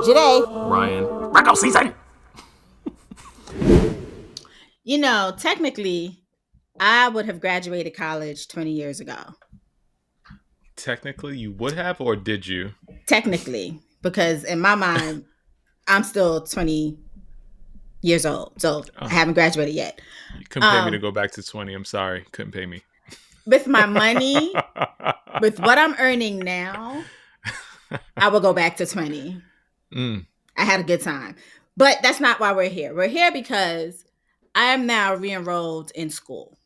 Joyhdae. Ryan. Virgo season. Technically, I would have graduated college 20 years ago. Technically, you would have, or did you? Technically, because in my mind, I'm still 20 years old. So I haven't graduated yet. You couldn't pay me to go back to 20. I'm sorry. Couldn't pay me. With my money, with what I'm earning now, I will go back to 20. I had a good time. But that's not why we're here. We're here because I am now re-enrolled in school.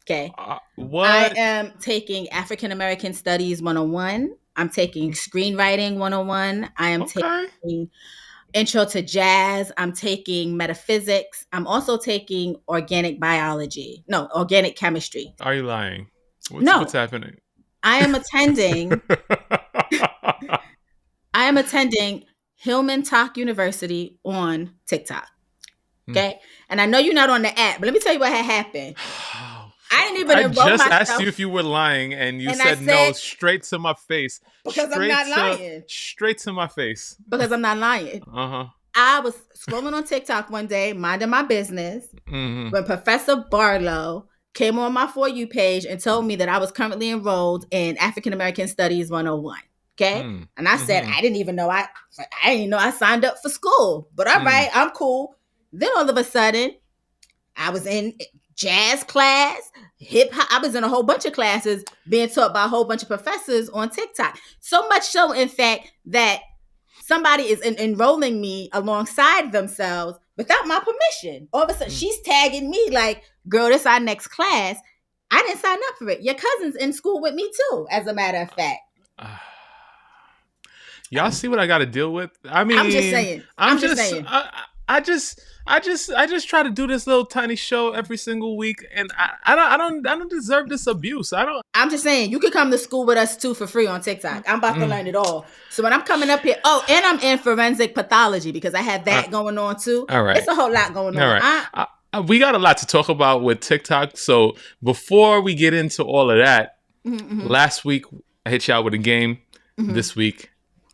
Okay. What? I am taking African American Studies 101. I'm taking Screenwriting 101. I am taking Intro to Jazz. I'm taking Metaphysics. I'm also taking Organic Chemistry. Are you lying? What's happening? I am attending HillmanTock University on TikTok. Okay. And I know you're not on the app, but let me tell you what had happened. I didn't even enroll myself. I just asked you if you were lying, and you said no straight to my face. Because I'm not lying. Straight to my face. Because I'm not lying. I was scrolling on TikTok one day, minding my business, when Professor Barlow came on my For You page and told me that I was currently enrolled in African American Studies 101. Okay. And I said, I didn't know I signed up for school. But all right, I'm cool. Then all of a sudden, I was in jazz class, hip hop. I was in a whole bunch of classes being taught by a whole bunch of professors on TikTok. So much so, in fact, that somebody is enrolling me alongside themselves without my permission. All of a sudden, she's tagging me like, girl, this is our next class. I didn't sign up for it. Your cousin's in school with me too, as a matter of fact. Y'all see what I got to deal with? I mean, I'm just saying. I just try to do this little tiny show every single week, and I don't deserve this abuse. I'm just saying, you could come to school with us too for free on TikTok. I'm about to learn it all. So when I'm coming up here, and I'm in forensic pathology because I have that going on too. All right, it's a whole lot going on. All right, we got a lot to talk about with TikTok. So before we get into all of that, last week I hit y'all with a game. This week,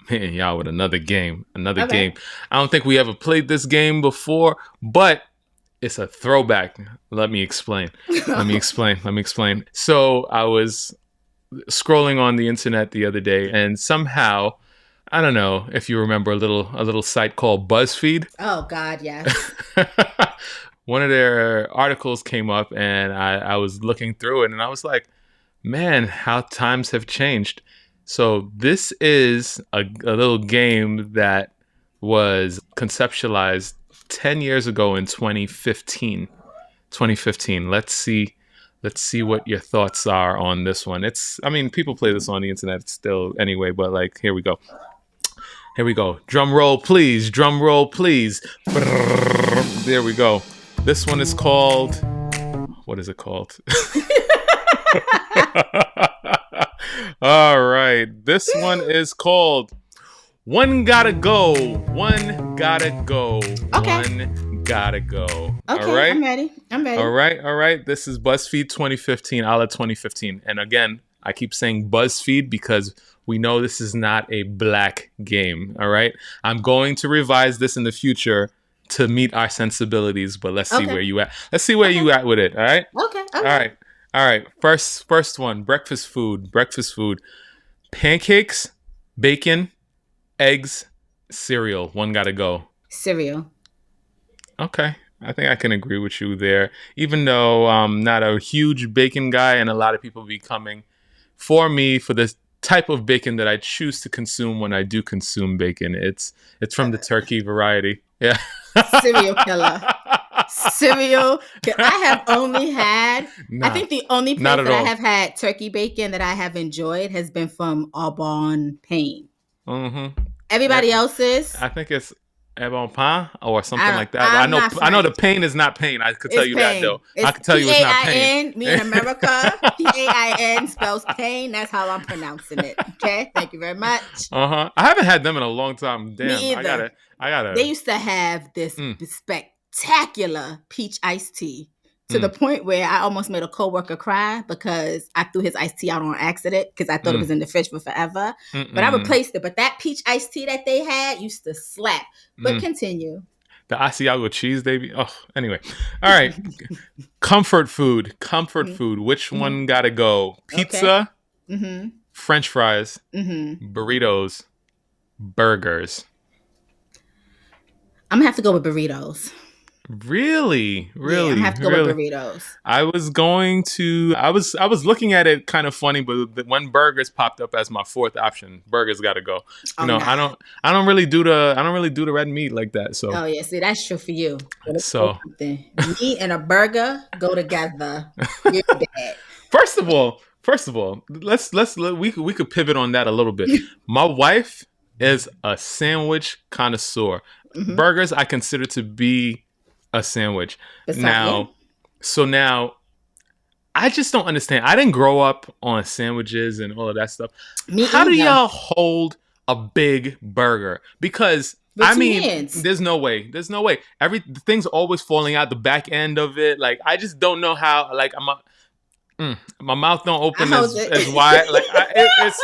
man, y'all with another game. Game. I don't think we ever played this game before, but it's a throwback. Let me explain. So I was scrolling on the internet the other day, and somehow, I don't know if you remember a little site called BuzzFeed. Oh God, yes. One of their articles came up, and I was looking through it, and I was like, man, how times have changed. So this is a little game that was conceptualized 10 years ago in 2015. Let's see what your thoughts are on this one. People play this on the internet still anyway, but like, here we go. Drum roll, please. There we go. This one is called, what is it called? All right. This one is called One Gotta Go. Okay. One Gotta Go. Okay, All right. I'm ready. All right. This is BuzzFeed 2015, a la 2015. And again, I keep saying BuzzFeed because we know this is not a black game. All right. I'm going to revise this in the future to meet our sensibilities, but let's see where you at. Let's see where you at with it. All right. Okay. All right. First one. Breakfast food. Pancakes, bacon, eggs, cereal. One gotta go. Cereal. Okay. I think I can agree with you there. Even though I'm not a huge bacon guy, and a lot of people be coming for me for this type of bacon that I choose to consume when I do consume bacon. It's from the turkey variety. Yeah. Serial killer. Cereal. I have only had, I think the only place that I have had turkey bacon that I have enjoyed has been from Auburn Pain. Everybody else's, I think it's Ebon Pan or something like that. I know the pain is not pain. I could tell you that though. I could tell you it's not pain. Me in America, PAIN spells pain. That's how I'm pronouncing it. Okay, thank you very much. I haven't had them in a long time. Damn, me either. I gotta. They used to have this spectacular peach iced tea to the point where I almost made a coworker cry because I threw his iced tea out on accident because I thought it was in the fridge for forever. But I replaced it. But that peach iced tea that they had used to slap. But continue. The Asiago cheese, baby. Oh, anyway. All right. Comfort food. Which one gotta go? Pizza, French fries, burritos, burgers. I'm gonna have to go with burritos. Really? Yeah, I have to go with burritos. I was looking at it kind of funny, but when burgers popped up as my fourth option, burgers got to go. I don't really do the red meat like that. So. Oh yeah, see that's true for you. So meat and a burger go together. You're bad. First of all, we could pivot on that a little bit. My wife is a sandwich connoisseur. Burgers I consider to be a sandwich. Now I just don't understand. I didn't grow up on sandwiches and all of that stuff. How do y'all hold a big burger? Because there's no way. The thing's always falling out the back end of it. Like I just don't know how. Like my mouth don't open as wide. Like it's.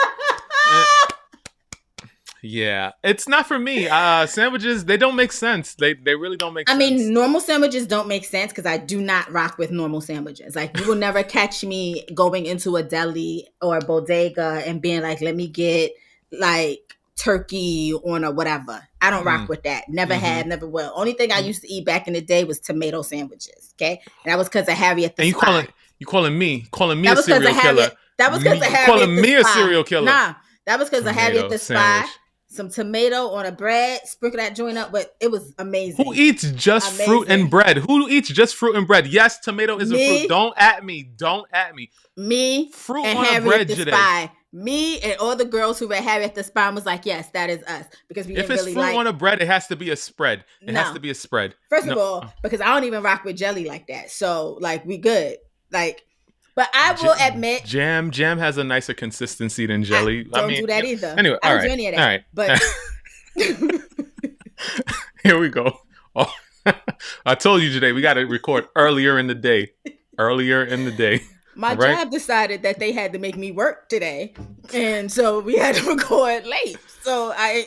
Yeah, it's not for me. Sandwiches, they don't make sense. They really don't make sense. I mean, normal sandwiches don't make sense because I do not rock with normal sandwiches. Like, you will never catch me going into a deli or a bodega and being like, let me get, like, turkey on a whatever. I don't rock with that. Never have, never will. Only thing I used to eat back in the day was tomato sandwiches, okay? And that was because of Harriet the Spy. And you calling me a serial killer. That was because of Harriet calling me a serial killer. Nah, that was because of Harriet the Spy. Some tomato on a bread, sprinkle that joint up, but it was amazing. Who eats just fruit and bread? Yes, tomato is a fruit. Don't at me. Me fruit and on Harriet a bread the Spy. Me and all the girls who read Harriet the Spy was like, yes, that is us. Because we didn't really like... If it's fruit on a bread, it has to be a spread. First of all, because I don't even rock with jelly like that. So, like, we good. Like... But I will admit, jam has a nicer consistency than jelly. Don't do that either. Anyway, I don't do any of that. All right. But here we go. Oh, I told you today we got to record earlier in the day. My job decided that they had to make me work today, and so we had to record late. So and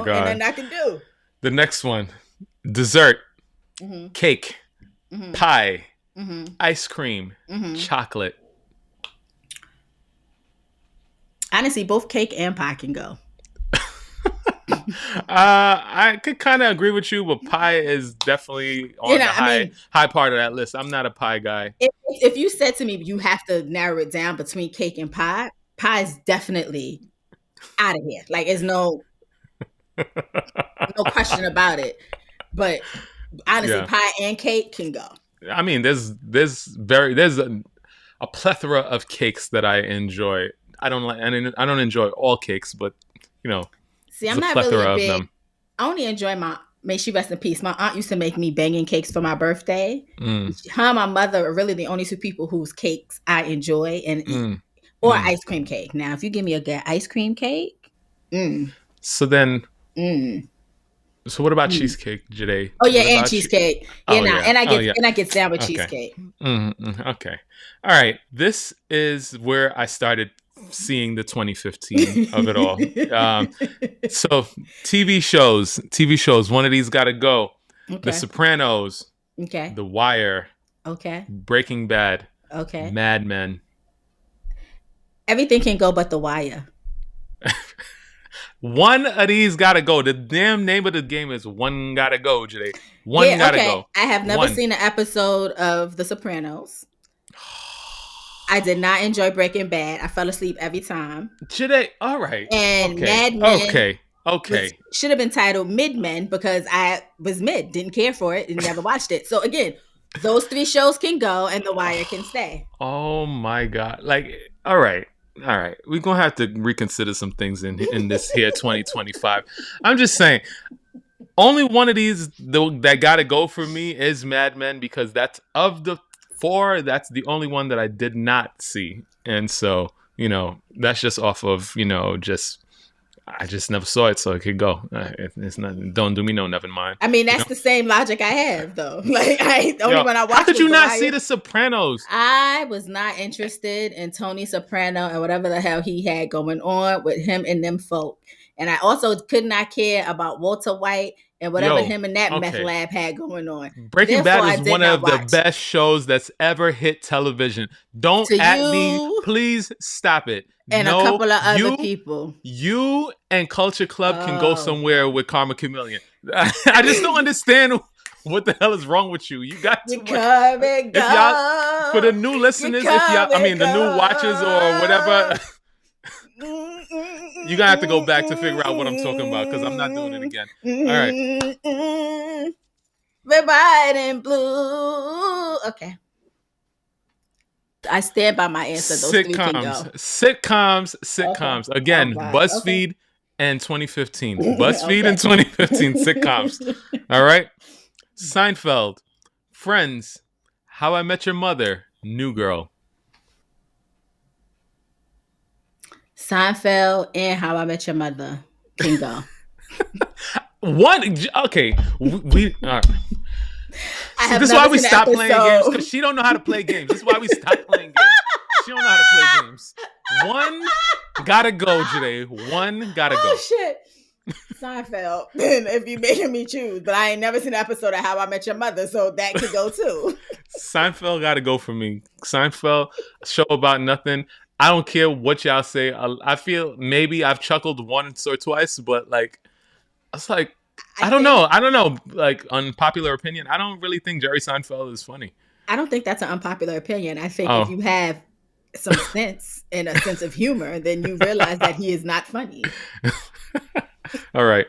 then I can do the next one: dessert, cake, pie. Ice cream, chocolate. Honestly, both cake and pie can go. I could kind of agree with you, but pie is definitely on the high part of that list. I'm not a pie guy. If you said to me you have to narrow it down between cake and pie is definitely out of here. Like, there's no question about it. But honestly, pie and cake can go. I mean, there's a plethora of cakes that I enjoy. I don't enjoy all cakes, but see, I'm not really big. Them. I only enjoy may she rest in peace. My aunt used to make me banging cakes for my birthday. Her and my mother are really the only two people whose cakes I enjoy and eat. Or ice cream cake. Now, if you give me a good ice cream cake, so then. So what about cheesecake, Joyhdae? Oh yeah, and cheesecake. And I get down with cheesecake. Okay. All right. This is where I started seeing the 2015 of it all. So TV shows. One of these got to go. Okay. The Sopranos. Okay. The Wire. Okay. Breaking Bad. Okay. Mad Men. Everything can go but The Wire. One of these gotta go. The damn name of the game is One Gotta Go, Joyhdae. One gotta go. I have never seen an episode of The Sopranos. I did not enjoy Breaking Bad. I fell asleep every time. Joyhdae, all right. And Mad Men. Okay. Should have been titled Mid Men because I was mid, didn't care for it, and never watched it. So again, those three shows can go, and The Wire can stay. Oh my God! Like, all right. We're gonna have to reconsider some things in this here 2025. I'm just saying, only one of these that gotta go for me is Mad Men because that's of the four. That's the only one that I did not see, and so that's just off of I just never saw it, so it could go. It's not. Don't do me no, never mind. I mean, that's the same logic I have, though. Like, the only one I watched. How could you not see The Sopranos? I was not interested in Tony Soprano and whatever the hell he had going on with him and them folk. And I also could not care about Walter White and whatever him and that meth lab had going on. Breaking Bad is one of the best shows that's ever hit television. Don't at me. Please stop it. And a couple of other people. You and Culture Club can go somewhere with Karma Chameleon. I just don't understand what the hell is wrong with you. You got too much. If y'all, for the new listeners, the new watchers or whatever, you're going to have to go back to figure out what I'm talking about because I'm not doing it again. All right. Red, white, and blue. Okay. I stand by my answer. Those sitcoms. Okay. Again, BuzzFeed and 2015. BuzzFeed and 2015 sitcoms. All right. Seinfeld, Friends, How I Met Your Mother, New Girl. Seinfeld and How I Met Your Mother can go. One. Okay. We. This is why we stopped playing games because she don't know how to play games. This is why we stopped playing games. She don't know how to play games. One gotta go, Joyhdae. One gotta go. Oh shit. Seinfeld. If you making me choose, but I ain't never seen an episode of How I Met Your Mother, so that could go too. Seinfeld gotta go for me. Seinfeld, a show about nothing. I don't care what y'all say. I feel maybe I've chuckled once or twice, but like, it's like. I don't know. Like, unpopular opinion. I don't really think Jerry Seinfeld is funny. I don't think that's an unpopular opinion. I think if you have some sense and a sense of humor, then you realize that he is not funny. All right.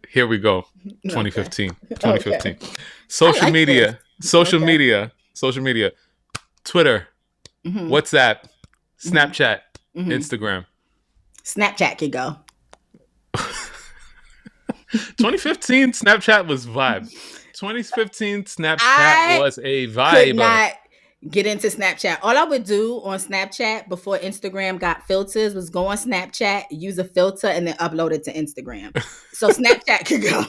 Here we go. 2015. Okay. 2015. Okay. Social media. Twitter. Mm-hmm. WhatsApp. Snapchat. Mm-hmm. Instagram. Snapchat could go. 2015 Snapchat was vibe. 2015 Snapchat was a vibe. Could not get into Snapchat. All I would do on Snapchat before Instagram got filters was go on Snapchat, use a filter, and then upload it to Instagram. So Snapchat could go.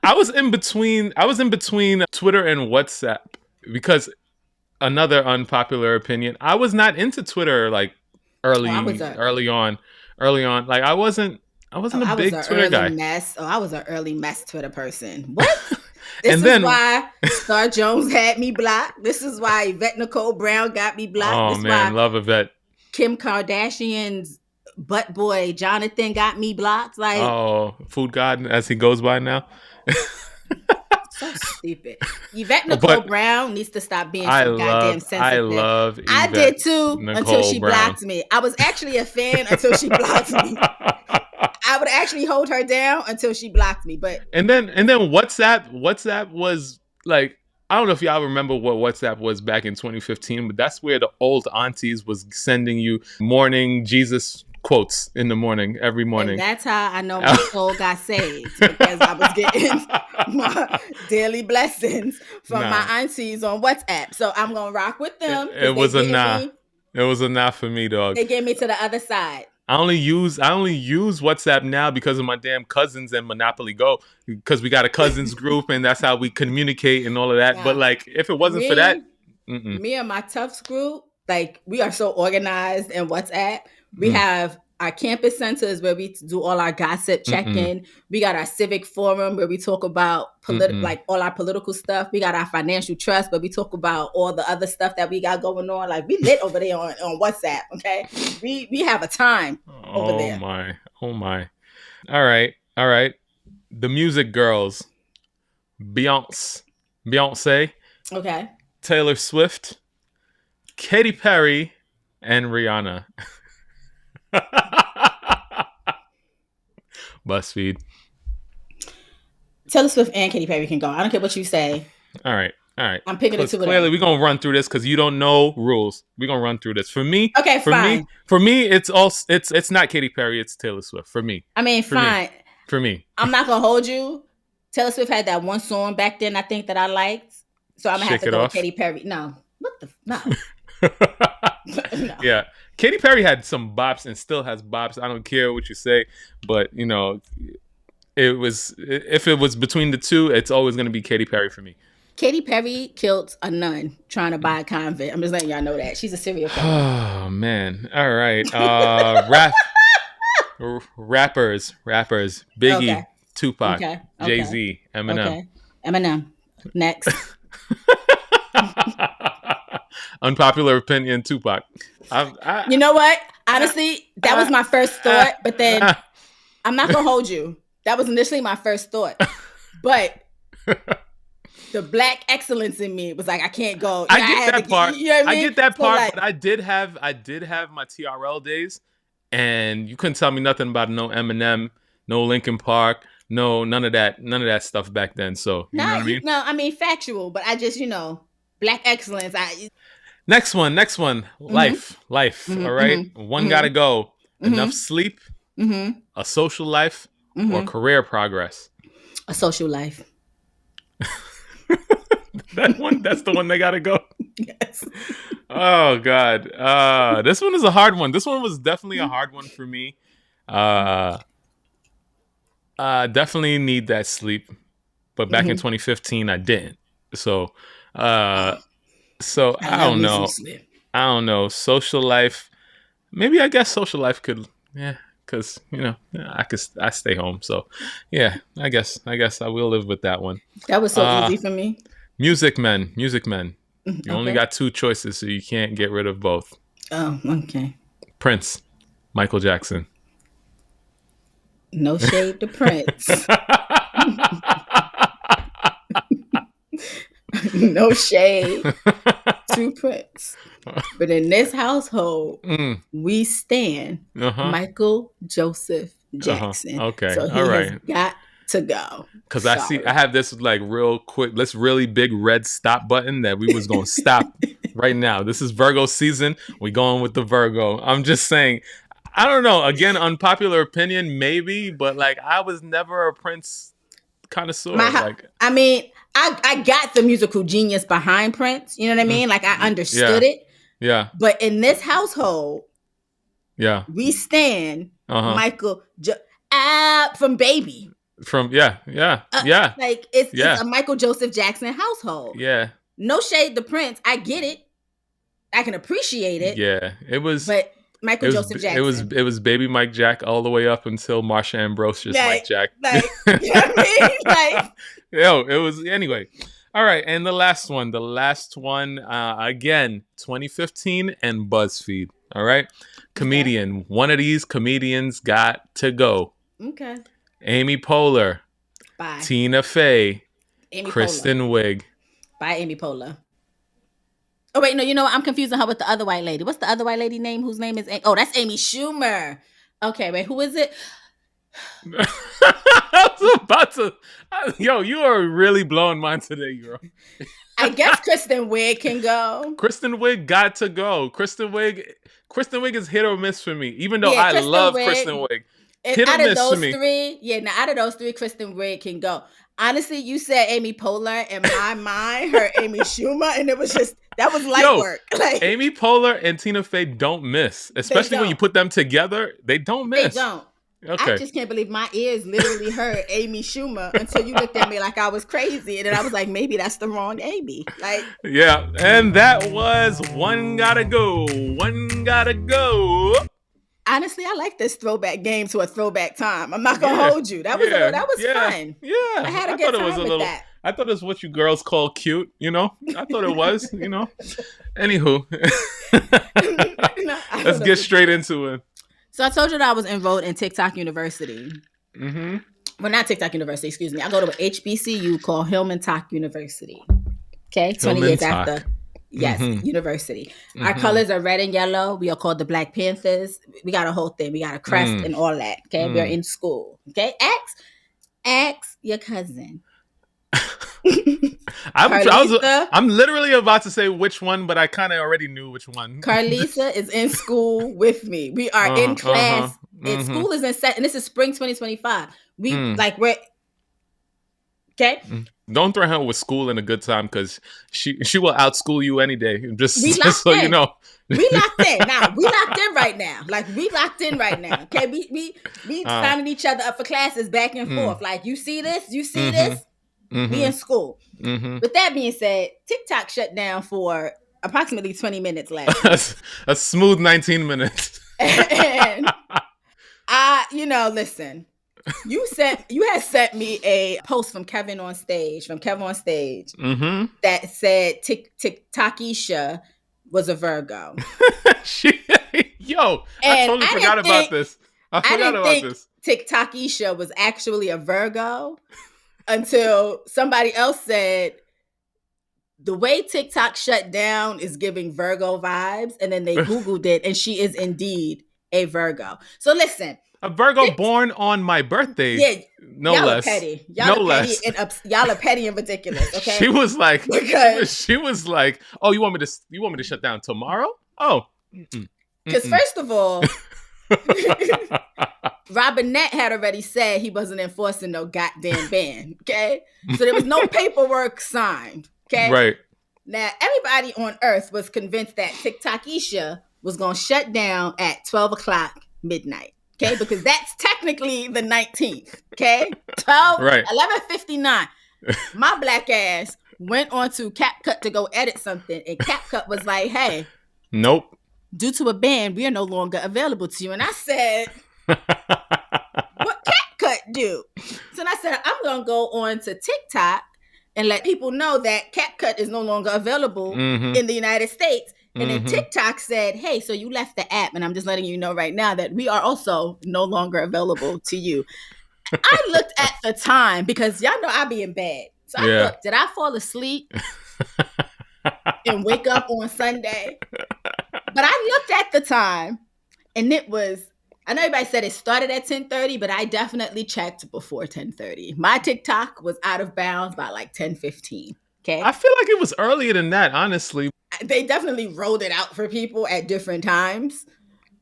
I was in between Twitter and WhatsApp because another unpopular opinion. I was not into Twitter like early on. Like I wasn't a big Twitter guy. I was an early mess Twitter person. What? This is why Star Jones had me blocked. This is why Yvette Nicole Brown got me blocked. Oh, man, love Yvette. Kim Kardashian's butt boy Jonathan got me blocked. Like, Food God, as he goes by now. So stupid. Yvette Nicole Brown needs to stop being so goddamn sensitive. I love Yvette I did too until she blocked me. I was actually a fan until she blocked me. I would actually hold her down until she blocked me. But and then WhatsApp was like, I don't know if y'all remember what WhatsApp was back in 2015, but that's where the old aunties was sending you morning Jesus quotes in the morning, every morning. And that's how I know my soul got saved, because I was getting my daily blessings from my aunties on WhatsApp. So I'm going to rock with them. It was a nah. It was a nah for me, dog. They gave me to the other side. I only use WhatsApp now because of my damn cousins and Monopoly Go, because we got a cousins group and that's how we communicate and all of that. Yeah. But like, if it wasn't for that, me and my Tufts group, like, we are so organized in WhatsApp. We have our campus centers where we do all our gossip check-in. We got our civic forum where we talk about like all our political stuff. We got our financial trust where we talk about all the other stuff that we got going on. Like, we lit over there on WhatsApp. Okay, we have a time over there. Oh my! All right. The music girls: Beyonce. Okay. Taylor Swift, Katy Perry, and Rihanna. BuzzFeed. Taylor Swift and Katy Perry can go. I don't care what you say. All right. I'm picking it to clearly, we're gonna run through this because you don't know rules. We're gonna run through this. For me, okay, fine. For me, it's not Katy Perry. It's Taylor Swift. For me. I mean, fine. For me, I'm not gonna hold you. Taylor Swift had that one song back then, I think, that I liked. So I'm gonna have to go with Katy Perry. No, what the no. No. Yeah. Katy Perry had some bops and still has bops. I don't care what you say, but if it was between the two, it's always going to be Katy Perry for me. Katy Perry killed a nun trying to buy a convent. I'm just letting y'all know that. She's a serial killer. Oh, man. All right. Rappers. Biggie, Okay. Tupac, Jay-Z, Eminem. Okay. Eminem. Next. Unpopular opinion, Tupac. You know what? Honestly, that was my first thought, but then I'm not going to hold you. That was initially my first thought. But the black excellence in me was like, I can't go. I get that part. You know what I mean? I get that part, like, but I did have my TRL days, and you couldn't tell me nothing about no Eminem, no Linkin Park, no none of that stuff back then. So you know what I mean? No, I mean factual, but I just black excellence. Next one. Life. Mm-hmm, all right, mm-hmm, one gotta go. Mm-hmm. Enough sleep, mm-hmm. a social life, or career progress. A social life. That's the one they gotta go. Yes. Oh God. This one is a hard one. This one was definitely a hard one for me. Definitely need that sleep, but back in 2015 I didn't. So I don't know. Social life. Maybe I guess social life could, because I stay home. So yeah, I guess I will live with that one. That was so easy for me. Music men. You only got two choices, so you can't get rid of both. Oh, okay. Prince, Michael Jackson. No shade to Prince. No shade to Prince. But in this household, we stand Michael Joseph Jackson. Okay. So he has got to go. Because I have this like real quick, this really big red stop button that we was going to stop right now. This is Virgo season. We going with the Virgo. I'm just saying, I don't know. Again, unpopular opinion, maybe, but like I was never a Prince connoisseur. I got the musical genius behind Prince. You know what I mean? Like I understood it. Yeah. But in this household, we stand Michael from Baby. Like it's a Michael Joseph Jackson household. Yeah. No shade to Prince. I get it. I can appreciate it. Yeah. It was. But Michael Joseph Jackson. It was Baby Mike Jack all the way up until Marsha Ambrosius Mike Jack. You know what I mean? It was anyway. All right, and the last one, again, 2015 and BuzzFeed. All right, comedian. Okay. One of these comedians got to go. Okay. Amy Poehler. Bye. Tina Fey. Kristen Wiig. Bye, Amy Poehler. Oh, wait, no, you know what? I'm confusing her with the other white lady. What's the other white lady name whose name is... Oh, that's Amy Schumer. Okay, wait, who is it? I was about to... Yo, you are really blowing mine today, girl. I guess Kristen Wiig can go. Kristen Wiig got to go. Kristen Wiig is hit or miss for me, even though I love Kristen Wiig. Hit or miss for me. Out of those three, Kristen Wiig can go. Honestly, you said Amy Poehler, in my mind, her Amy Schumer, and it was just... That was light work. Like, Amy Poehler and Tina Fey don't miss. Especially when you put them together. They don't miss. They don't. Okay. I just can't believe my ears literally heard Amy Schumer until you looked at me like I was crazy. And then I was like, maybe that's the wrong Amy. Like, yeah. And that was One Gotta Go. One Gotta Go. Honestly, I like this throwback game to a throwback time. I'm not going to hold you. That was fun. Yeah. I had a good time with that. I thought it was what you girls call cute, I thought it was, Anywho. Let's get straight into it. So I told you that I was enrolled in TikTok University. Mm-hmm. Well, not TikTok University, excuse me. I go to an HBCU called HillmanTock University. Okay, 20 years after. Yes, university. Mm-hmm. Our colors are red and yellow. We are called the Black Panthers. We got a whole thing. We got a crest and all that. Okay, we are in school. Okay, ask your cousin. I'm literally about to say which one, but I kind of already knew which one. Carlisa is in school with me. We are in class. School is in set, and this is spring 2025. We're Okay. Don't threaten her with school and a good time because she will outschool you any day. Just so in. you know. We locked in. Now, we locked in right now. Like, we locked in right now. Okay. We signing each other up for classes back and forth. Like, you see this? You see this? We in school. With that being said, TikTok shut down for approximately 20 minutes last week. A smooth 19 minutes. And listen. You had sent me a post from Kevin on stage, that said TikTokisha was a Virgo. I totally forgot about this. I forgot about this. TikTokisha was actually a Virgo until somebody else said the way TikTok shut down is giving Virgo vibes, and then they Googled it, and she is indeed a Virgo. So listen. A Virgo born on my birthday. Yeah, no y'all less. Are petty. Y'all are petty and y'all are petty and ridiculous. Okay. She was like, "Oh, you want me to shut down tomorrow? Oh, because first of all, Robinette had already said he wasn't enforcing no goddamn ban. Okay, so there was no paperwork signed. Okay, right. Now everybody on Earth was convinced that TikTokisha was gonna shut down at 12 o'clock midnight. Okay, because that's technically the 19th. Okay, 11:59. My black ass went on to CapCut to go edit something, and CapCut was like, "Hey, nope. Due to a ban, we are no longer available to you." And I said, "What CapCut do?" So I said, "I'm gonna go on to TikTok and let people know that CapCut is no longer available in the United States." And then TikTok said, "Hey, so you left the app, and I'm just letting you know right now that we are also no longer available to you." I looked at the time because y'all know I be in bed. So I looked, did I fall asleep and wake up on Sunday? But I looked at the time, and it was, I know everybody said it started at 10:30, but I definitely checked before 10:30. My TikTok was out of bounds by like 10:15. Okay. I feel like it was earlier than that, honestly. They definitely rolled it out for people at different times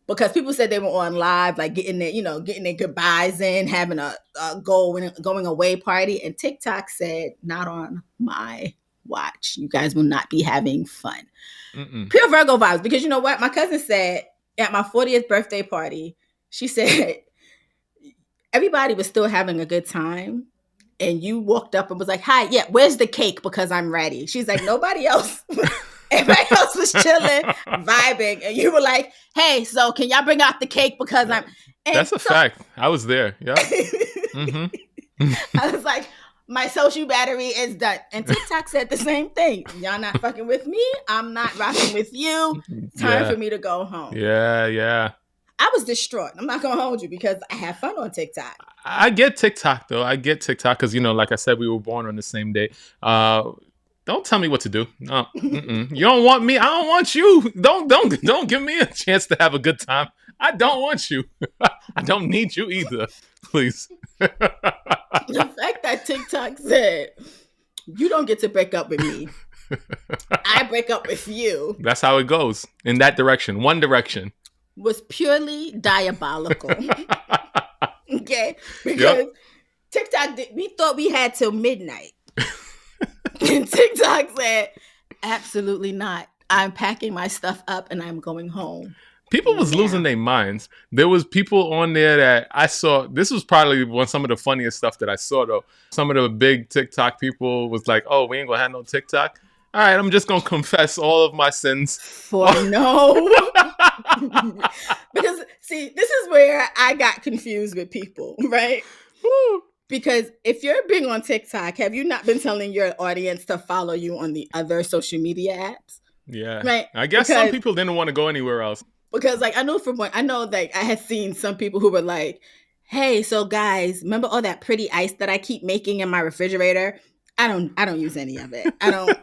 because people said they were on live, like getting their goodbyes in, having a going away party. And TikTok said, "Not on my watch. You guys will not be having fun." Pure Virgo vibes. Because you know what? My cousin said at my 40th birthday party, she said, everybody was still having a good time. And you walked up and was like, "Hi, yeah, where's the cake? Because I'm ready." She's like, nobody else. Everybody else was chilling, vibing. And you were like, "Hey, so can y'all bring out the cake? Because I'm..." And that's a fact. I was there. Yeah. I was like, my social battery is done. And TikTok said the same thing. "Y'all not fucking with me. I'm not rocking with you. Time for me to go home." Yeah. I was distraught. I'm not going to hold you because I have fun on TikTok. I get TikTok, though. I get TikTok because, like I said, we were born on the same day. Don't tell me what to do. No, you don't want me. I don't want you. Don't give me a chance to have a good time. I don't want you. I don't need you either. Please. The fact that TikTok said, "You don't get to break up with me. I break up with you." That's how it goes. In that direction. One direction. Was purely diabolical. Okay? Because TikTok, we thought we had till midnight. And TikTok said, "Absolutely not. I'm packing my stuff up and I'm going home." People was losing their minds. There was people on there that I saw. This was probably some of the funniest stuff that I saw, though. Some of the big TikTok people was like, "Oh, we ain't gonna have no TikTok. All right, I'm just gonna confess all of my sins." Because see, this is where I got confused with people, right? Woo. Because if you're big on TikTok, have you not been telling your audience to follow you on the other social media apps? Yeah, right. I guess some people didn't want to go anywhere else. Because like I know like I had seen some people who were like, "Hey, so guys, remember all that pretty ice that I keep making in my refrigerator? I don't use any of it. I don't."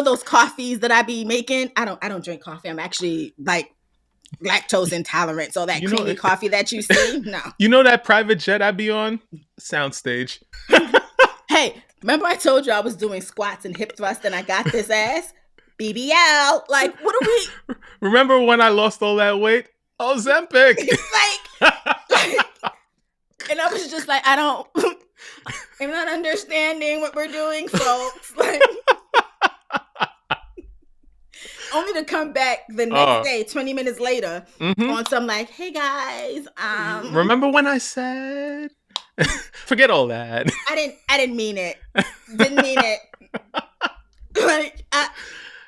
Those coffees that I be making? I don't drink coffee. I'm actually like lactose intolerant. So that creamy coffee that you see, no. You know that private jet I be on? Soundstage. Hey, remember I told you I was doing squats and hip thrusts and I got this ass? BBL. Like, what are we? Remember when I lost all that weight? Ozempic. like, and I was just like, I don't. I'm not understanding what we're doing, folks. Like, only to come back the next day, 20 minutes later, on some like, hey guys, remember when I said? Forget all that. I didn't mean it. Didn't mean it. Like,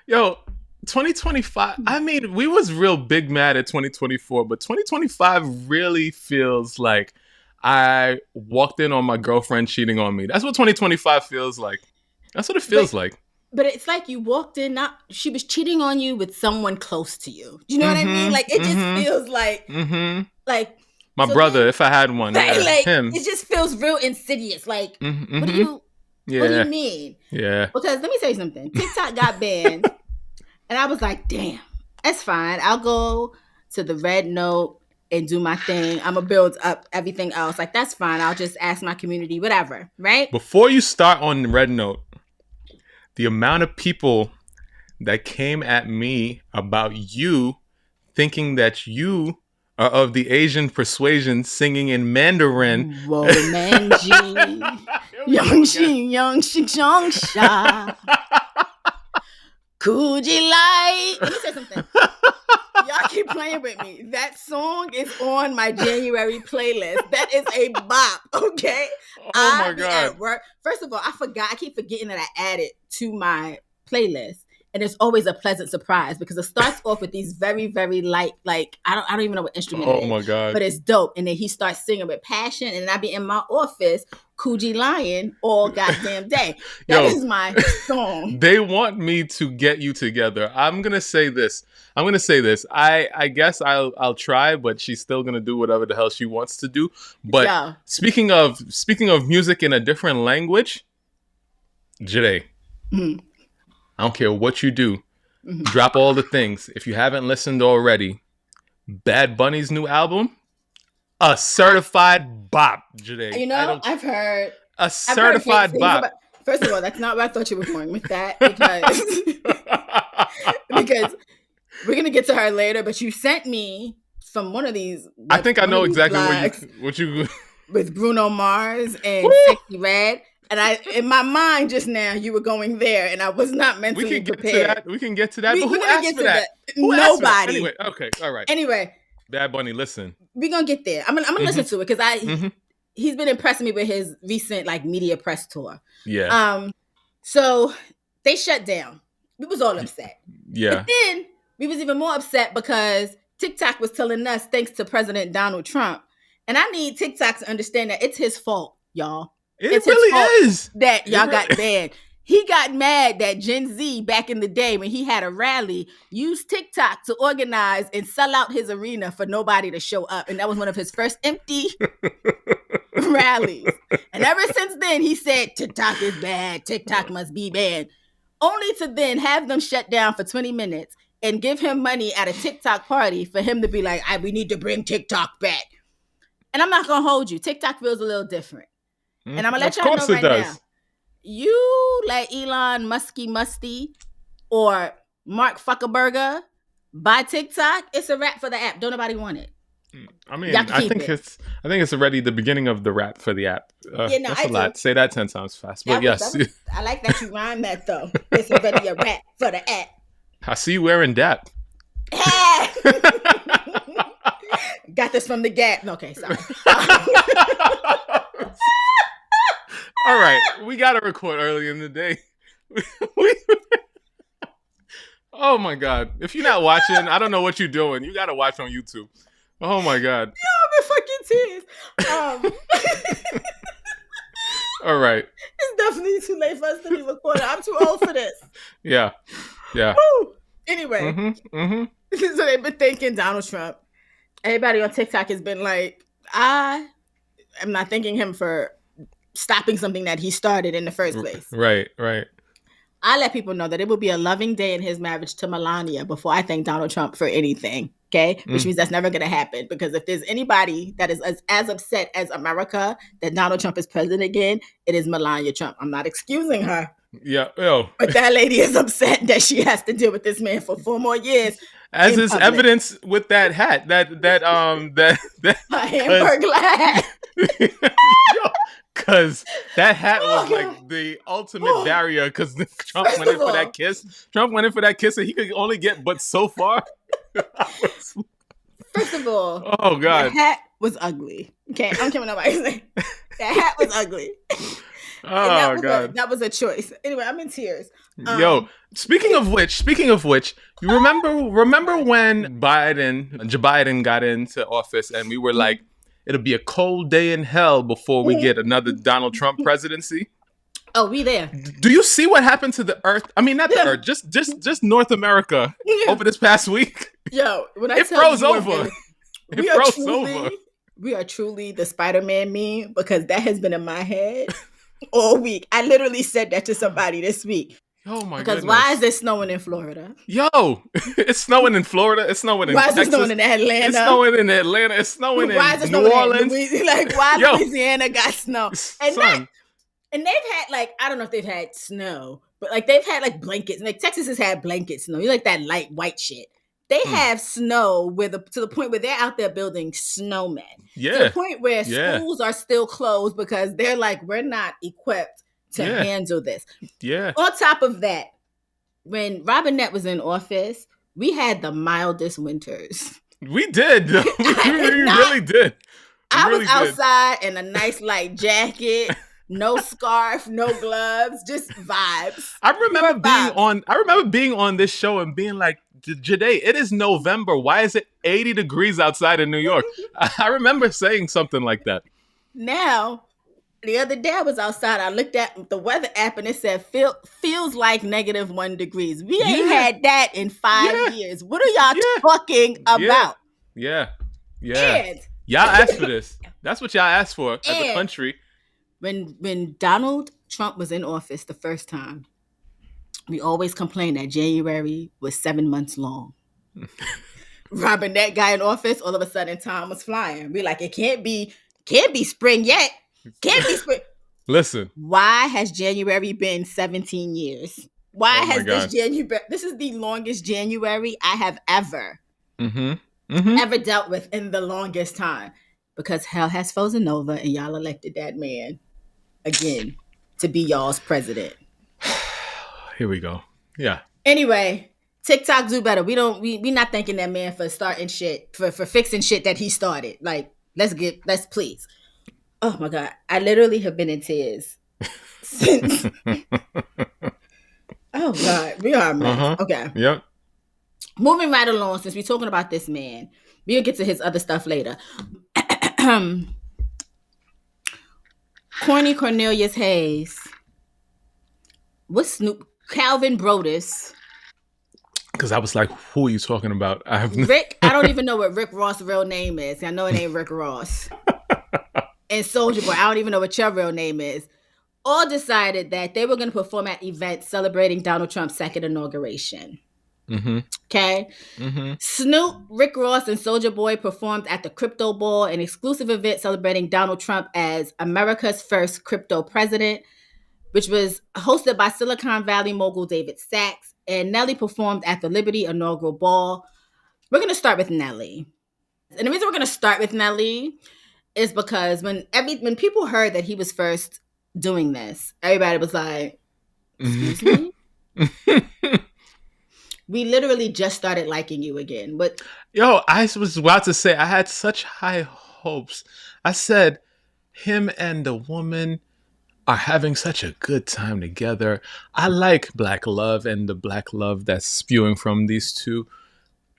yo, 2025. I mean, we was real big mad at 2024, but 2025 really feels like I walked in on my girlfriend cheating on me. That's what 2025 feels like. That's what it feels like. But it's like you walked in, she was cheating on you with someone close to you. Do you know what I mean? Like, it just feels like, like my brother, if I had one, like, him. It just feels real insidious. Like, what do you mean? Yeah. Because let me tell you something. TikTok got banned, and I was like, damn, that's fine. I'll go to the red note and do my thing. I'm gonna build up everything else. Like, that's fine. I'll just ask my community, whatever, right? Before you start on red note, the amount of people that came at me about you thinking that you are of the Asian persuasion singing in Mandarin. Whoa, Manji. Young Xing, Young Xing, Young Sha. Kuji Light. Let me say something. Y'all keep playing with me. That song is on my January playlist. That is a bop, okay? Oh my God. At work. First of all, I keep forgetting that I added to my playlist. And it's always a pleasant surprise because it starts off with these very, very light, like, I don't even know what instrument it is. Oh my God. But it's dope. And then he starts singing with passion. And I be in my office, Coogee Lion, all goddamn day. That is my song. They want me to get you together. I'm going to say this. I guess I'll try, but she's still going to do whatever the hell she wants to do. But speaking of music in a different language, Joyhdae. I don't care what you do. Drop all the things. If you haven't listened already, Bad Bunny's new album, a certified bop, Joyhdae. You know, I've heard a certified bop. First of all, that's not where I thought you were going with that because we're gonna get to her later. But you sent me from one of these. I think I know exactly what you with Bruno Mars and Sexyy Red. And in my mind just now, you were going there, and I was not mentally prepared. We can get to that. But who asked for that? Nobody. Anyway, okay, all right. Anyway, Bad Bunny, listen. We're gonna get there. I'm gonna listen to it because he's been impressing me with his recent like media press tour. Yeah. So they shut down. We was all upset. Yeah. But then we was even more upset because TikTok was telling us thanks to President Donald Trump, and I need TikTok to understand that it's his fault, y'all. It's really is that y'all got banned. He got mad that Gen Z back in the day when he had a rally used TikTok to organize and sell out his arena for nobody to show up. And that was one of his first empty rallies. And ever since then, he said, TikTok is bad. TikTok must be banned. Only to then have them shut down for 20 minutes and give him money at a TikTok party for him to be like, we need to bring TikTok back. And I'm not going to hold you. TikTok feels a little different. And I'm going to let y'all know right now. You let Elon Musty or Mark Zuckerberg buy TikTok, it's a wrap for the app. Don't nobody want it. I mean, I think it's already the beginning of the wrap for the app. That's a lot. Say that 10 times fast. But yes. I like that you rhyme that though. It's already a wrap for the app. I see you wearing Dap. Got this from the Gap. Okay, sorry. All right, we got to record early in the day. Oh my God. If you're not watching, I don't know what you're doing. You got to watch on YouTube. Oh my God. Yo, I'm in fucking tears. All right. It's definitely too late for us to be recording. I'm too old for this. Yeah. Woo. Anyway. So they've been thanking Donald Trump. Everybody on TikTok has been like, I am not thanking him for stopping something that he started in the first place. Right. I let people know that it will be a loving day in his marriage to Melania before I thank Donald Trump for anything. Okay? Which means that's never going to happen. Because if there's anybody that is as upset as America that Donald Trump is president again, it is Melania Trump. I'm not excusing her. Yeah. Yo. But that lady is upset that she has to deal with this man for 4 more years. As is evidence with that hat, that Hamburg hat. Yo, because that hat was like the ultimate barrier. Because Trump went in for that kiss. Trump went in for that kiss, and he could only get but so far. First of all, oh god, the hat was ugly. Okay, I don't care what nobody say. That hat was ugly. Oh god, that was a choice. Anyway, I'm in tears. Yo, speaking of which, you remember when Joe Biden got into office, and we were like, it'll be a cold day in hell before we get another Donald Trump presidency. Oh, we there. Do you see what happened to the Earth? I mean, not the Earth, just North America over this past week. Yo, when I it froze over. It froze over. We are truly the Spider-Man meme, because that has been in my head all week. I literally said that to somebody this week. Oh my because goodness. Why is it snowing in Florida? Yo, it's snowing in Florida. It's snowing in Texas. Why is it snowing in Atlanta? It's snowing in Atlanta. It's snowing in New Orleans. Why Louisiana got snow? And they've had, like, I don't know if they've had snow, but like they've had like blankets. Like Texas has had blanket snow. You like that light white shit. They have snow to the point where they're out there building snowmen. Yeah. To the point where schools are still closed because they're like, we're not equipped to handle this. Yeah. On top of that, when Robinette was in office, we had the mildest winters. We did. We really did. I was outside in a nice light jacket. No scarf, no gloves, just vibes. I remember being on this show and being like, Joyhdae, it is November. Why is it 80 degrees outside in New York? I remember saying something like that. Now, the other day I was outside. I looked at the weather app and it said feels like -1 degrees. We ain't had that in 5 years. What are y'all talking about? Yeah. And y'all asked for this. That's what y'all asked for as a country. When Donald Trump was in office the first time, we always complained that January was 7 months long. Robinette got in office, all of a sudden time was flying. We're like, it can't be spring yet. Can't be spring. Listen. Why has January been 17 years? Why has this January? This is the longest January I have ever dealt with in the longest time. Because hell has frozen over and y'all elected that man again to be y'all's president. Here we go. Yeah. Anyway, TikTok do better. We not thanking that man for starting shit, for fixing shit that he started. Like, let's please. Oh my God. I literally have been in tears since. Oh God. We are a mess. Okay. Yep. Moving right along, since we're talking about this man, we'll get to his other stuff later. Corny Cornelius Hayes. What's Snoop? Calvin Brodus. Because I was like, who are you talking about? Rick. I don't even know what Rick Ross' real name is. I know it ain't Rick Ross. And Soulja Boy. I don't even know what your real name is. All decided that they were going to perform at events celebrating Donald Trump's second inauguration. Okay. Snoop, Rick Ross, and Soulja Boy performed at the Crypto Ball, an exclusive event celebrating Donald Trump as America's first crypto president, which was hosted by Silicon Valley mogul David Sachs. And Nelly performed at the Liberty inaugural ball. We're going to start with Nelly. And the reason we're going to start with Nelly is because when people heard that he was first doing this, everybody was like, excuse me? We literally just started liking you again. But yo, I was about to say, I had such high hopes. I said, him and the woman are having such a good time together. I like black love and the black love that's spewing from these two.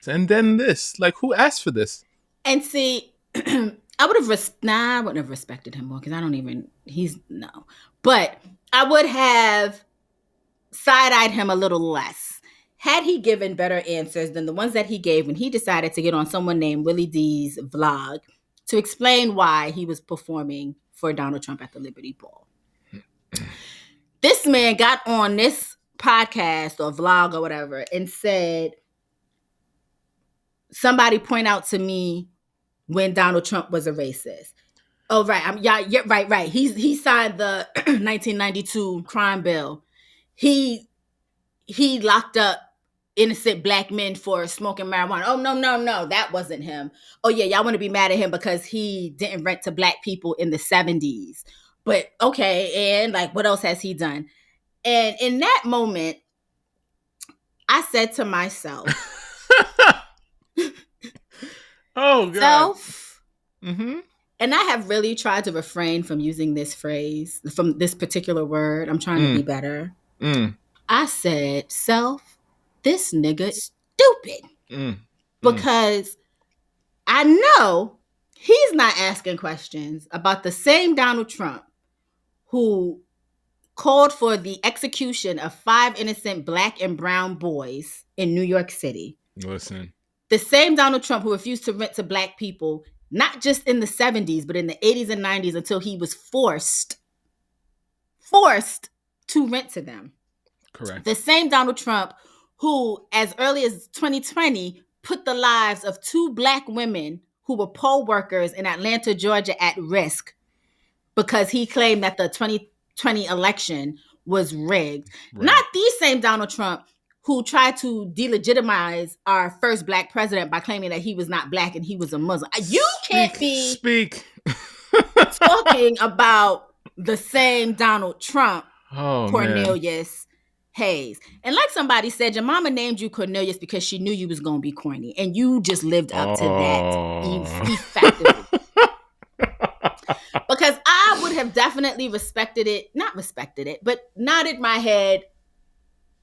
And then this, like, who asked for this? And see, I wouldn't have respected him more because But I would have side-eyed him a little less had he given better answers than the ones that he gave when he decided to get on someone named Willie D's vlog to explain why he was performing for Donald Trump at the Liberty Ball. This man got on this podcast or vlog or whatever and said, somebody point out to me when Donald Trump was a racist. Oh, right. Right. He signed the 1992 crime bill. He locked up innocent black men for smoking marijuana. Oh, no. That wasn't him. Oh, yeah. Y'all want to be mad at him because he didn't rent to black people in the 70s. But okay, and like, what else has he done? And in that moment, I said to myself, oh, God. Mm-hmm. And I have really tried to refrain from using this phrase, from this particular word. I'm trying to be better. I said, self, this nigga is stupid. Because I know he's not asking questions about the same Donald Trump who called for the execution of 5 innocent Black and brown boys in New York City. Listen. The same Donald Trump who refused to rent to Black people, not just in the 70s, but in the 80s and 90s until he was forced to rent to them. Correct. The same Donald Trump who, as early as 2020, put the lives of 2 Black women who were poll workers in Atlanta, Georgia, at risk because he claimed that the 2020 election was rigged. Right. Not the same Donald Trump who tried to delegitimize our first Black president by claiming that he was not Black and he was a Muslim. You can't be talking about the same Donald Trump, Cornelius Hayes. And like somebody said, your mama named you Cornelius because she knew you was going to be corny. And you just lived up to that effectively. Because I would have definitely not respected it, but nodded my head.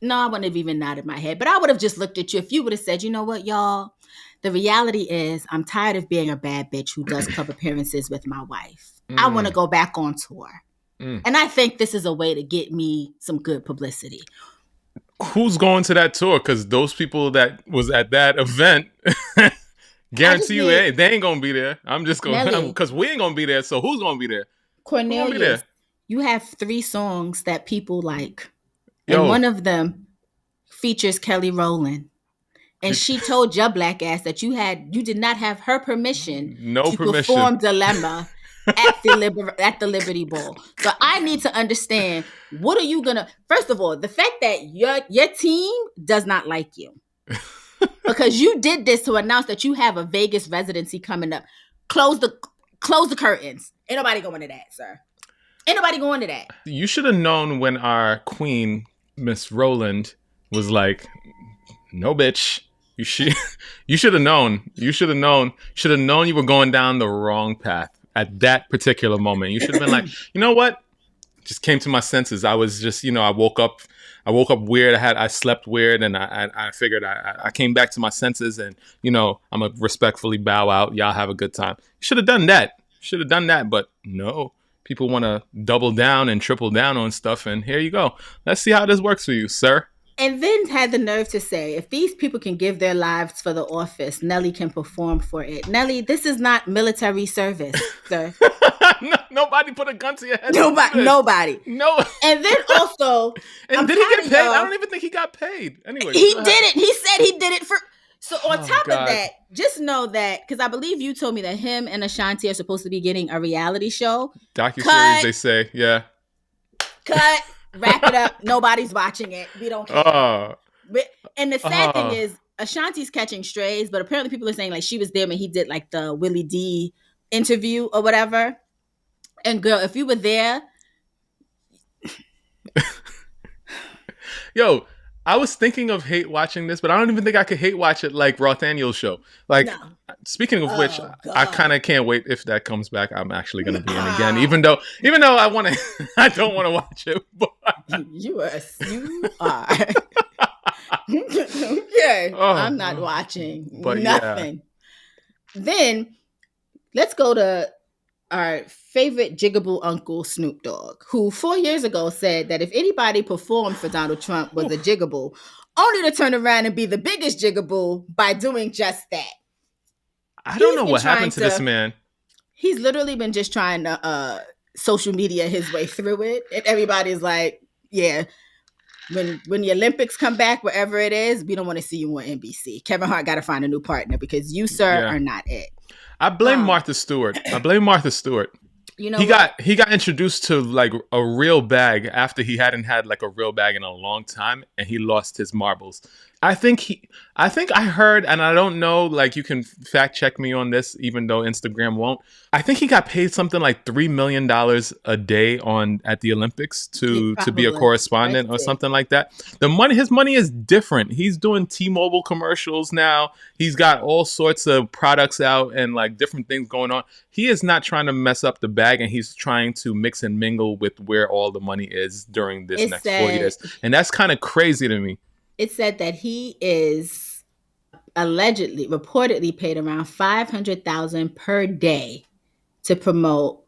No, I wouldn't have even nodded my head, but I would have just looked at you if you would have said, you know what, y'all, the reality is I'm tired of being a bad bitch who does club appearances with my wife. I want to go back on tour. And I think this is a way to get me some good publicity. Who's going to that tour? Because those people that was at that event, guarantee you, they ain't going to be there. I'm just going to, because we ain't going to be there. So who's going to be there? Cornelius, you have 3 songs that people like. And one of them features Kelly Rowland. And she told your Black ass that you did not have her permission to perform Dilemma at the Liberty Bowl. So I need to understand, what are you gonna? First of all, the fact that your team does not like you because you did this to announce that you have a Vegas residency coming up. Close the curtains. Ain't nobody going to that, sir. Ain't nobody going to that. You should have known when our queen, Miss Rowland, was like, "No, bitch." You should have known. You should have known. Should have known you were going down the wrong path at that particular moment. You should have been like, you know what? Just came to my senses. I was just, I woke up weird. I slept weird, and I figured I came back to my senses, and I'm gonna respectfully bow out. Y'all have a good time. You should have done that. But no. People want to double down and triple down on stuff, and here you go. Let's see how this works for you, sir. And then had the nerve to say, if these people can give their lives for the office, Nelly can perform for it. Nelly, this is not military service, sir. Nobody put a gun to your head. Nobody. No. And then also... and did he get paid? I don't even think he got paid. Anyway, he did it. He said he did it for... So on top of that, just know that, because I believe you told me that him and Ashanti are supposed to be getting a reality show. Docuseries, they say. Yeah. Cut. Wrap it up. Nobody's watching it. We don't care. And the sad thing is, Ashanti's catching strays, but apparently people are saying like she was there when he did like the Willie D interview or whatever. And girl, if you were there... Yo, I was thinking of hate watching this, but I don't even think I could hate watch it like Rothaniel's show. Like, speaking of which, I kind of can't wait if that comes back. I'm actually going to be in again, even though I want to, I don't want to watch it. But you are. Okay, I'm not watching nothing. Yeah. Then let's go to our favorite jiggable uncle, Snoop Dogg, who 4 years ago said that if anybody performed for Donald Trump was a jiggable, only to turn around and be the biggest jiggable by doing just that. I don't know what happened to this man. He's literally been just trying to social media his way through it. And everybody's like, yeah, when the Olympics come back, wherever it is, we don't want to see you on NBC. Kevin Hart got to find a new partner because you, sir, are not it. I blame Martha Stewart. You know, he got introduced to like a real bag after he hadn't had like a real bag in a long time, and he lost his marbles. I think I heard, and I don't know, like you can fact check me on this, even though Instagram won't. I think he got paid something like $3 million a day at the Olympics to be a correspondent or something like that. His money is different. He's doing T-Mobile commercials now. He's got all sorts of products out and like different things going on. He is not trying to mess up the bag, and he's trying to mix and mingle with where all the money is during this next 4 years. And that's kind of crazy to me. It said that he is reportedly paid around $500,000 per day to promote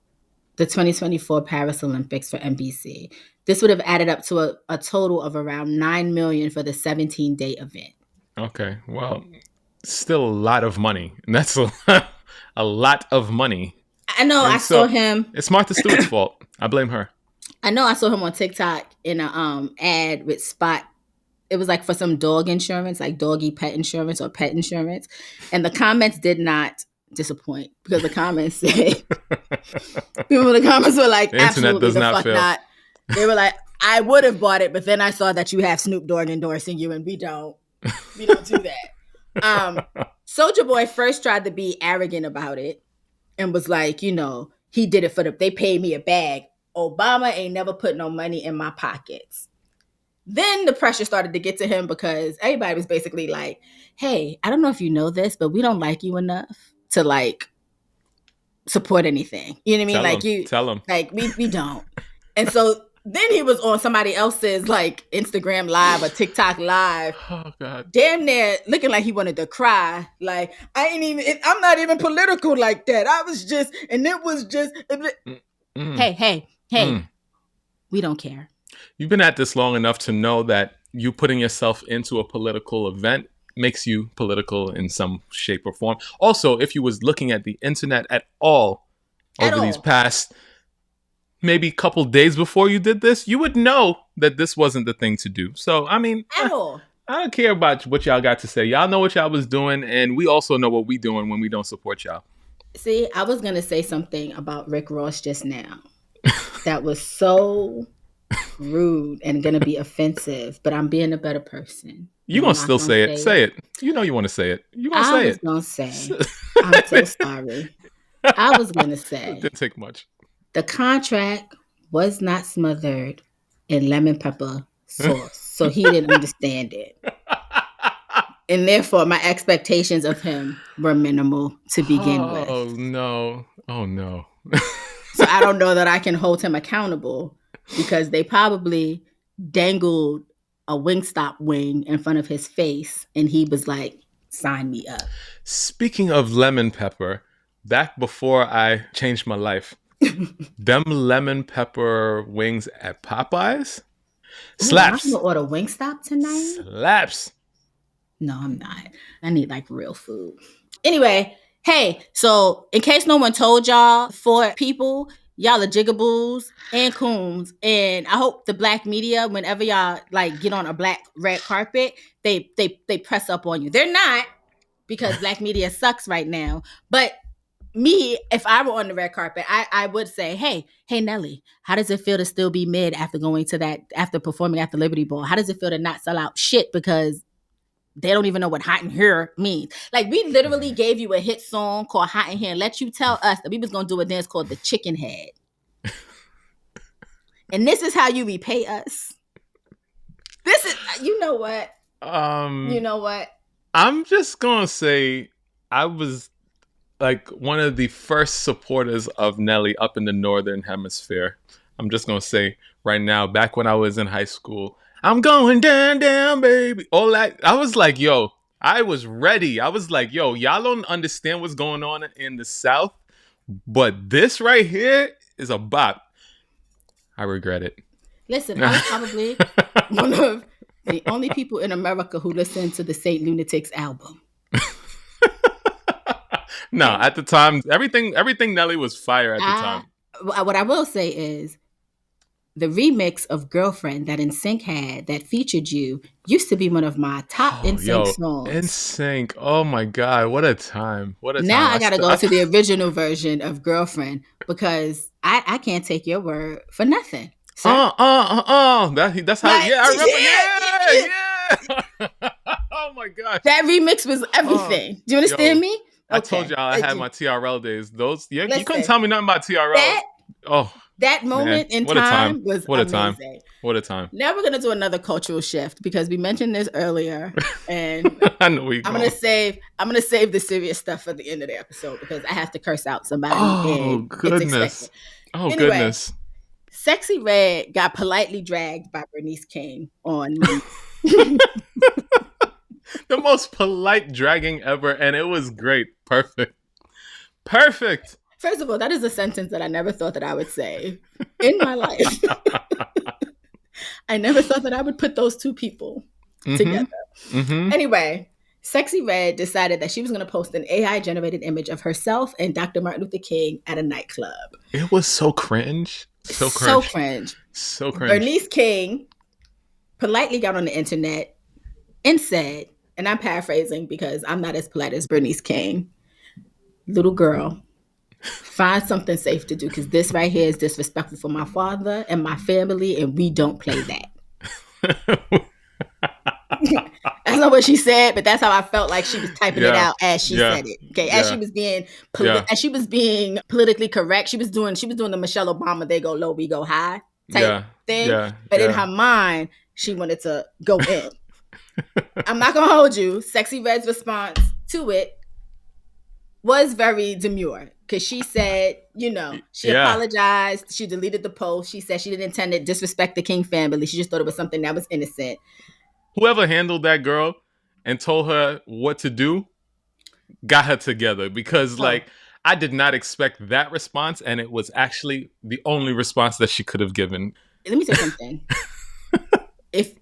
the 2024 Paris Olympics for NBC. This would have added up to a total of around $9 million for the 17-day event. Okay, well, still a lot of money. And that's a lot of money. I know. And I saw him. It's Martha Stewart's fault. I blame her. I know. I saw him on TikTok in an ad with Spot. It was like for some dog insurance, like doggy pet insurance or pet insurance. And the comments did not disappoint, because the comments say, people in the comments were like, the internet does not fail. Not. They were like, I would have bought it, but then I saw that you have Snoop Dogg endorsing you, and we don't do that. Soulja Boy first tried to be arrogant about it and was like, he did it they paid me a bag. Obama ain't never put no money in my pockets. Then the pressure started to get to him, because everybody was basically like, hey, I don't know if you know this, but we don't like you enough to like support anything. You know what I mean? Tell him. Like we don't. And so then he was on somebody else's like Instagram live or TikTok live. Oh God. Damn near looking like he wanted to cry. Like, I'm not even political like that. I was just, and it was just, hey, we don't care. You've been at this long enough to know that you putting yourself into a political event makes you political in some shape or form. Also, if you was looking at the internet at all over these past maybe couple days before you did this, you would know that this wasn't the thing to do. So, I mean, at all. I don't care about what y'all got to say. Y'all know what y'all was doing, and we also know what we doing when we don't support y'all. See, I was going to say something about Rick Ross just now that was so rude and gonna be offensive, but I'm being a better person. You gonna still say it? Say it. You know you want to say it. You gonna say it? I was gonna say. I'm so sorry. I was gonna say. It didn't take much. The contract was not smothered in lemon pepper sauce, so he didn't understand it, and therefore my expectations of him were minimal to begin with. Oh no! Oh no! So I don't know that I can hold him accountable, because they probably dangled a Wingstop wing in front of his face, and he was like, sign me up. Speaking of lemon pepper, back before I changed my life, them lemon pepper wings at Popeyes slaps. I'm going to order Wingstop tonight? Slaps. No, I'm not. I need like real food. Anyway, hey, so in case no one told y'all, for people, y'all are jigaboos and coons, and I hope the black media, whenever y'all like get on a black red carpet, they press up on you. They're not, because black media sucks right now. But me, if I were on the red carpet, I would say, hey Nelly, how does it feel to still be mid after performing at the Liberty Bowl? How does it feel to not sell out shit because they don't even know what hot in here means? Like, we literally gave you a hit song called Hot in Here and let you tell us that we was going to do a dance called the Chicken Head. And this is how you repay us. This is, you know what? You know what? I'm just going to say I was like one of the first supporters of Nelly up in the Northern Hemisphere. I'm just going to say right now, back when I was in high school, I'm going down, baby. All that. I was like, yo, I was ready. I was like, yo, y'all don't understand what's going on in the South, but this right here is a bop. I regret it. Listen, I was probably one of the only people in America who listened to the Saint Lunatics album. No, at the time, everything Nelly was fire at the time. What I will say is, the remix of Girlfriend that NSYNC had that featured you used to be one of my top NSYNC songs. NSYNC, oh my God, what a time. Now I gotta go to the original version of Girlfriend, because I can't take your word for nothing. That's how, I remember. Yeah. my gosh. That remix was everything. Do you understand me? I told y'all I had my TRL days. You couldn't tell me nothing about TRL. That moment in time was amazing. What a time. Now we're going to do another cultural shift because we mentioned this earlier. And I know I'm going to save the serious stuff for the end of the episode because I have to curse out somebody. Oh, goodness. Anyway, goodness. Sexyy Red got politely dragged by Bernice King on the most polite dragging ever, and it was great. Perfect. First of all, that is a sentence that I never thought that I would say in my life. I never thought that I would put those two people together. Anyway, Sexyy Red decided that she was going to post an AI-generated image of herself and Dr. Martin Luther King at a nightclub. It was so cringe. So cringe. Bernice King politely got on the internet and said, and I'm paraphrasing because I'm not as polite as Bernice King, little girl, find something safe to do because this right here is disrespectful for my father and my family, and we don't play that. That's not what she said, but that's how I felt like she was typing it out as she said it. Okay, as she was being politically correct. She was doing the Michelle Obama "they go low, we go high" type thing. But in her mind, she wanted to go in. I'm not gonna hold you. Sexyy Red's response to it was very demure because she said, she apologized. She deleted the post. She said she didn't intend to disrespect the King family. She just thought it was something that was innocent. Whoever handled that girl and told her what to do got her together because, I did not expect that response, and it was actually the only response that she could have given. Let me say something. If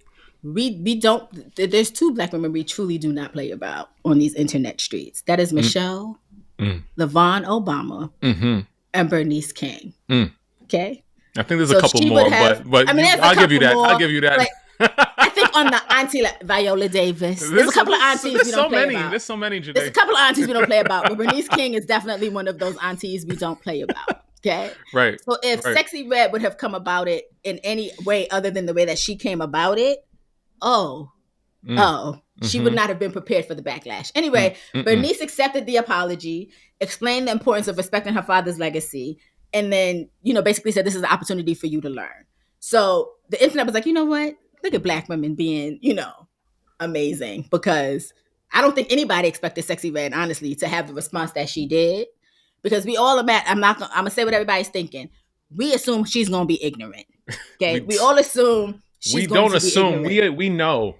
we don't, there's two Black women we truly do not play about on these internet streets. That is Michelle, LaVon Obama, and Bernice King. Okay? I think there's a couple more, but I'll give you that. I'll give you that. I think on the auntie Viola Davis. There's a couple of aunties we don't play about. There's so many, Joyhdae. There's a couple of aunties we don't play about, but Bernice King is definitely one of those aunties we don't play about. Okay? Right. So if Sexyy Red would have come about it in any way other than the way that she came about it, she would not have been prepared for the backlash. Anyway, Bernice accepted the apology, explained the importance of respecting her father's legacy, and then, basically said this is an opportunity for you to learn. So the internet was like, you know what? Look at Black women being, amazing, because I don't think anybody expected Sexyy Red, honestly, to have the response that she did, because we all I'm gonna say what everybody's thinking. We assume she's gonna be ignorant. Okay, we all assume. We don't assume. We know.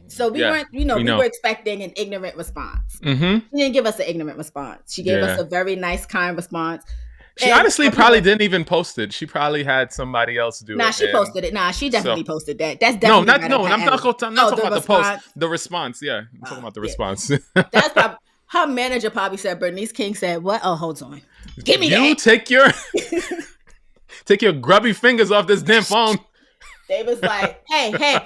So we weren't. We were expecting an ignorant response. She didn't give us an ignorant response. She gave us a very nice, kind response. She honestly probably didn't even post it. She probably had somebody else do it. Nah, she posted it. Nah, she definitely posted that. That's definitely I'm not talking about the post. The response, yeah. I'm talking about the response. That's probably her manager probably said. Bernice King said, "What? Oh, hold on. Give me that. You take your grubby fingers off this damn phone." They was like, hey,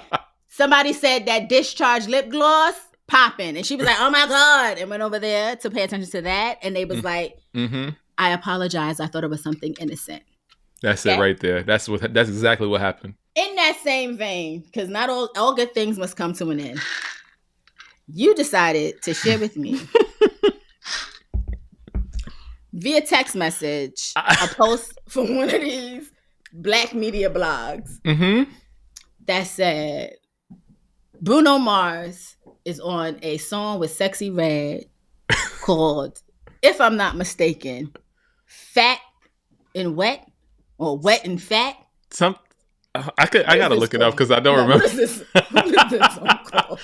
somebody said that discharge lip gloss popping. And she was like, oh my God. And went over there to pay attention to that. And they was like, I apologize. I thought it was something innocent. That's it right there. That's exactly what happened. In that same vein, because not all good things must come to an end. You decided to share with me via text message a post from one of these Black media blogs that said Bruno Mars is on a song with Sexyy Red called, if I'm not mistaken, Fat and Wet, or Wet and Fat. I gotta look it up because I don't remember. What is this song called?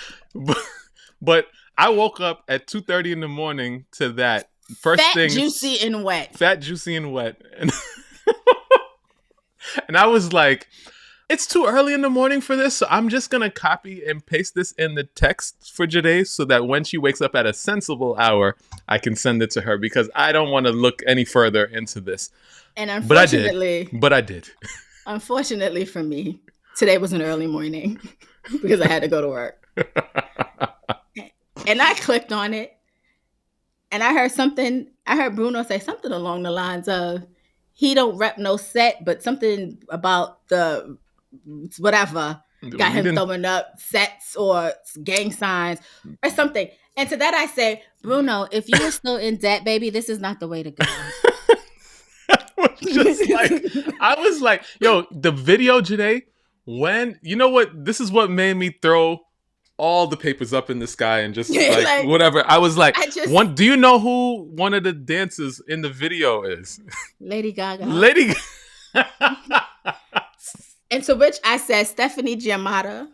But I woke up at 2:30 in the morning to that. First thing, Juicy and Wet. Fat, Juicy and Wet. And I was like, it's too early in the morning for this, so I'm just going to copy and paste this in the text for Joyhdae so that when she wakes up at a sensible hour, I can send it to her because I don't want to look any further into this. And unfortunately... But I did. Unfortunately for me, today was an early morning because I had to go to work. And I clicked on it, and I heard Bruno say something along the lines of, he don't rep no set, but something about the whatever. got him throwing up sets or gang signs or something. And to that I say, Bruno, if you are still in debt, baby, this is not the way to go. I was like, yo, the video today, when, you know what, this is what made me throw all the papers up in the sky and just like whatever. I was like, do you know who one of the dancers in the video is? Lady Gaga. And to which I said, Stephanie Giamatti,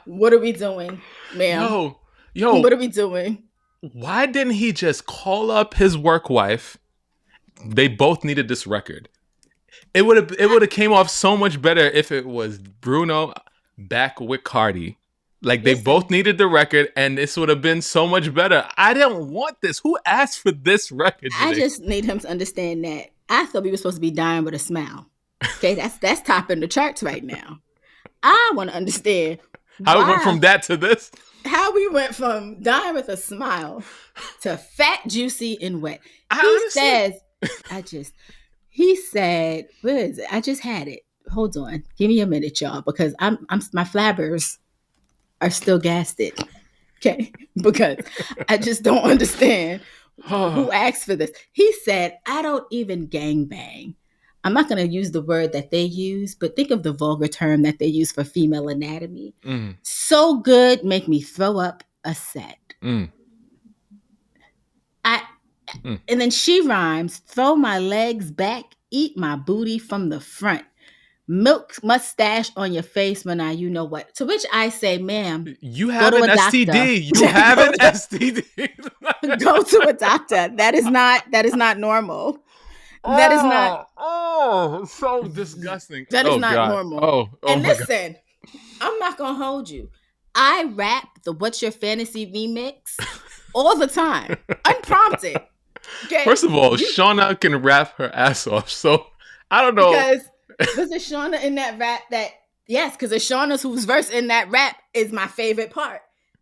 what are we doing, ma'am? Yo, what are we doing? Why didn't he just call up his work wife? They both needed this record. It would have came off so much better if it was Bruno back with Cardi. Like, they both needed the record, and this would have been so much better. I didn't want this. Who asked for this record today? I just need him to understand that I thought we were supposed to be dying with a smile. Okay, that's topping the charts right now. I want to understand how we went from that to this. How we went from dying with a smile to fat, juicy, and wet. He said, where is it? I just had it. Hold on. Give me a minute, y'all, because my flabbers are still gasted. Okay? Because I just don't understand who asked for this. He said, I don't even gangbang. I'm not going to use the word that they use, but think of the vulgar term that they use for female anatomy. So good, make me throw up a set. And then she rhymes, throw my legs back, eat my booty from the front. Milk mustache on your face when you know what. To which I say, ma'am, you have an STD. You have an STD. Go to a doctor. That is not normal. That is not. Oh, so disgusting. That is not normal. Oh, and listen, I'm not gonna hold you. I rap the "What's Your Fantasy" remix all the time, unprompted. Okay? First of all, Shauna can rap her ass off, so I don't know. Because was it Shauna in that rap that? Yes, because it's Shauna's whose verse in that rap is my favorite part.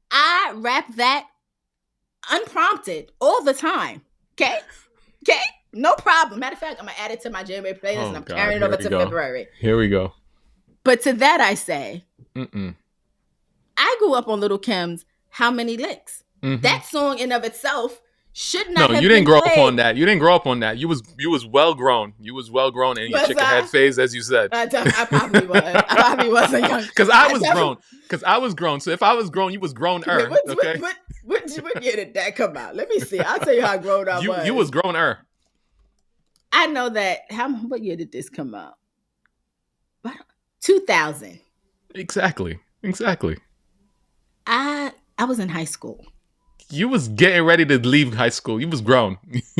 I rap that unprompted all the time. Okay. No problem. Matter of fact, I'm going to add it to my January playlist and I'm carrying it over to February. Here we go. But to that I say, I grew up on Lil' Kim's How Many Licks. That song in of itself should not have been No, you didn't grow up on that. You didn't grow up on that. You was well grown. You was well grown and your chicken head phase, as you said. I probably was. I probably wasn't young. Because I was grown. So if I was grown, you was grown-er. Okay? What year did that come out? Let me see. I'll tell you how grown I was. You was grown-er. I know that. What year did this come out? 2000. Exactly. I was in high school. You was getting ready to leave high school. You was grown.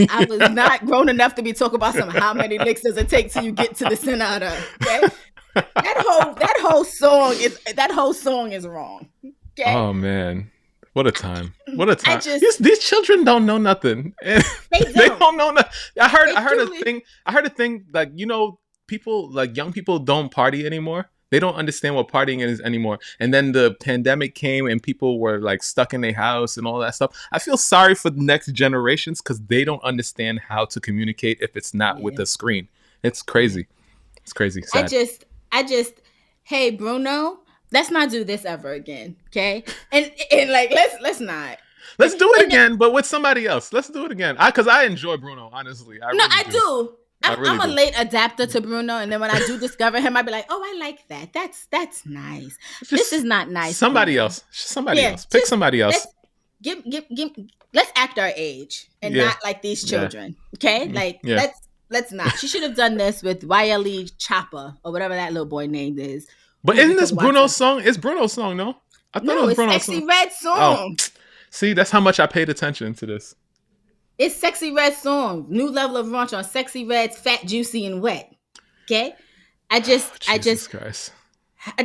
I was not grown enough to be talking about how many licks does it take till you get to the Sonata. Okay? That whole song is wrong. Okay? Oh man. What a time. These children don't know nothing. They don't know nothing. I heard a thing like, you know, people like young people don't party anymore. They don't understand what partying is anymore. And then the pandemic came and people were like stuck in their house and all that stuff. I feel sorry for the next generations because they don't understand how to communicate if it's not with a screen. It's crazy. It's crazy. Sad. I just, hey, Bruno, let's not do this ever again. Okay. And like, let's not. Let's do it again, but with somebody else. Let's do it again. Because I enjoy Bruno, honestly. I do. I'm a late adapter to Bruno, and then when I do discover him, I'd be like, "Oh, I like that. That's nice. This is not nice." Somebody else. Pick somebody else. Let's act our age and not like these children. Okay, like let's not. She should have done this with YLE Chopper or whatever that little boy name is. But isn't this Bruno's song? It's Bruno's song, no? I thought it was Bruno's song. Sexyy Red song. Oh. See, that's how much I paid attention to this. It's Sexyy Red song. New level of raunch on Sexyy Red's Fat, Juicy, and Wet. Okay? I just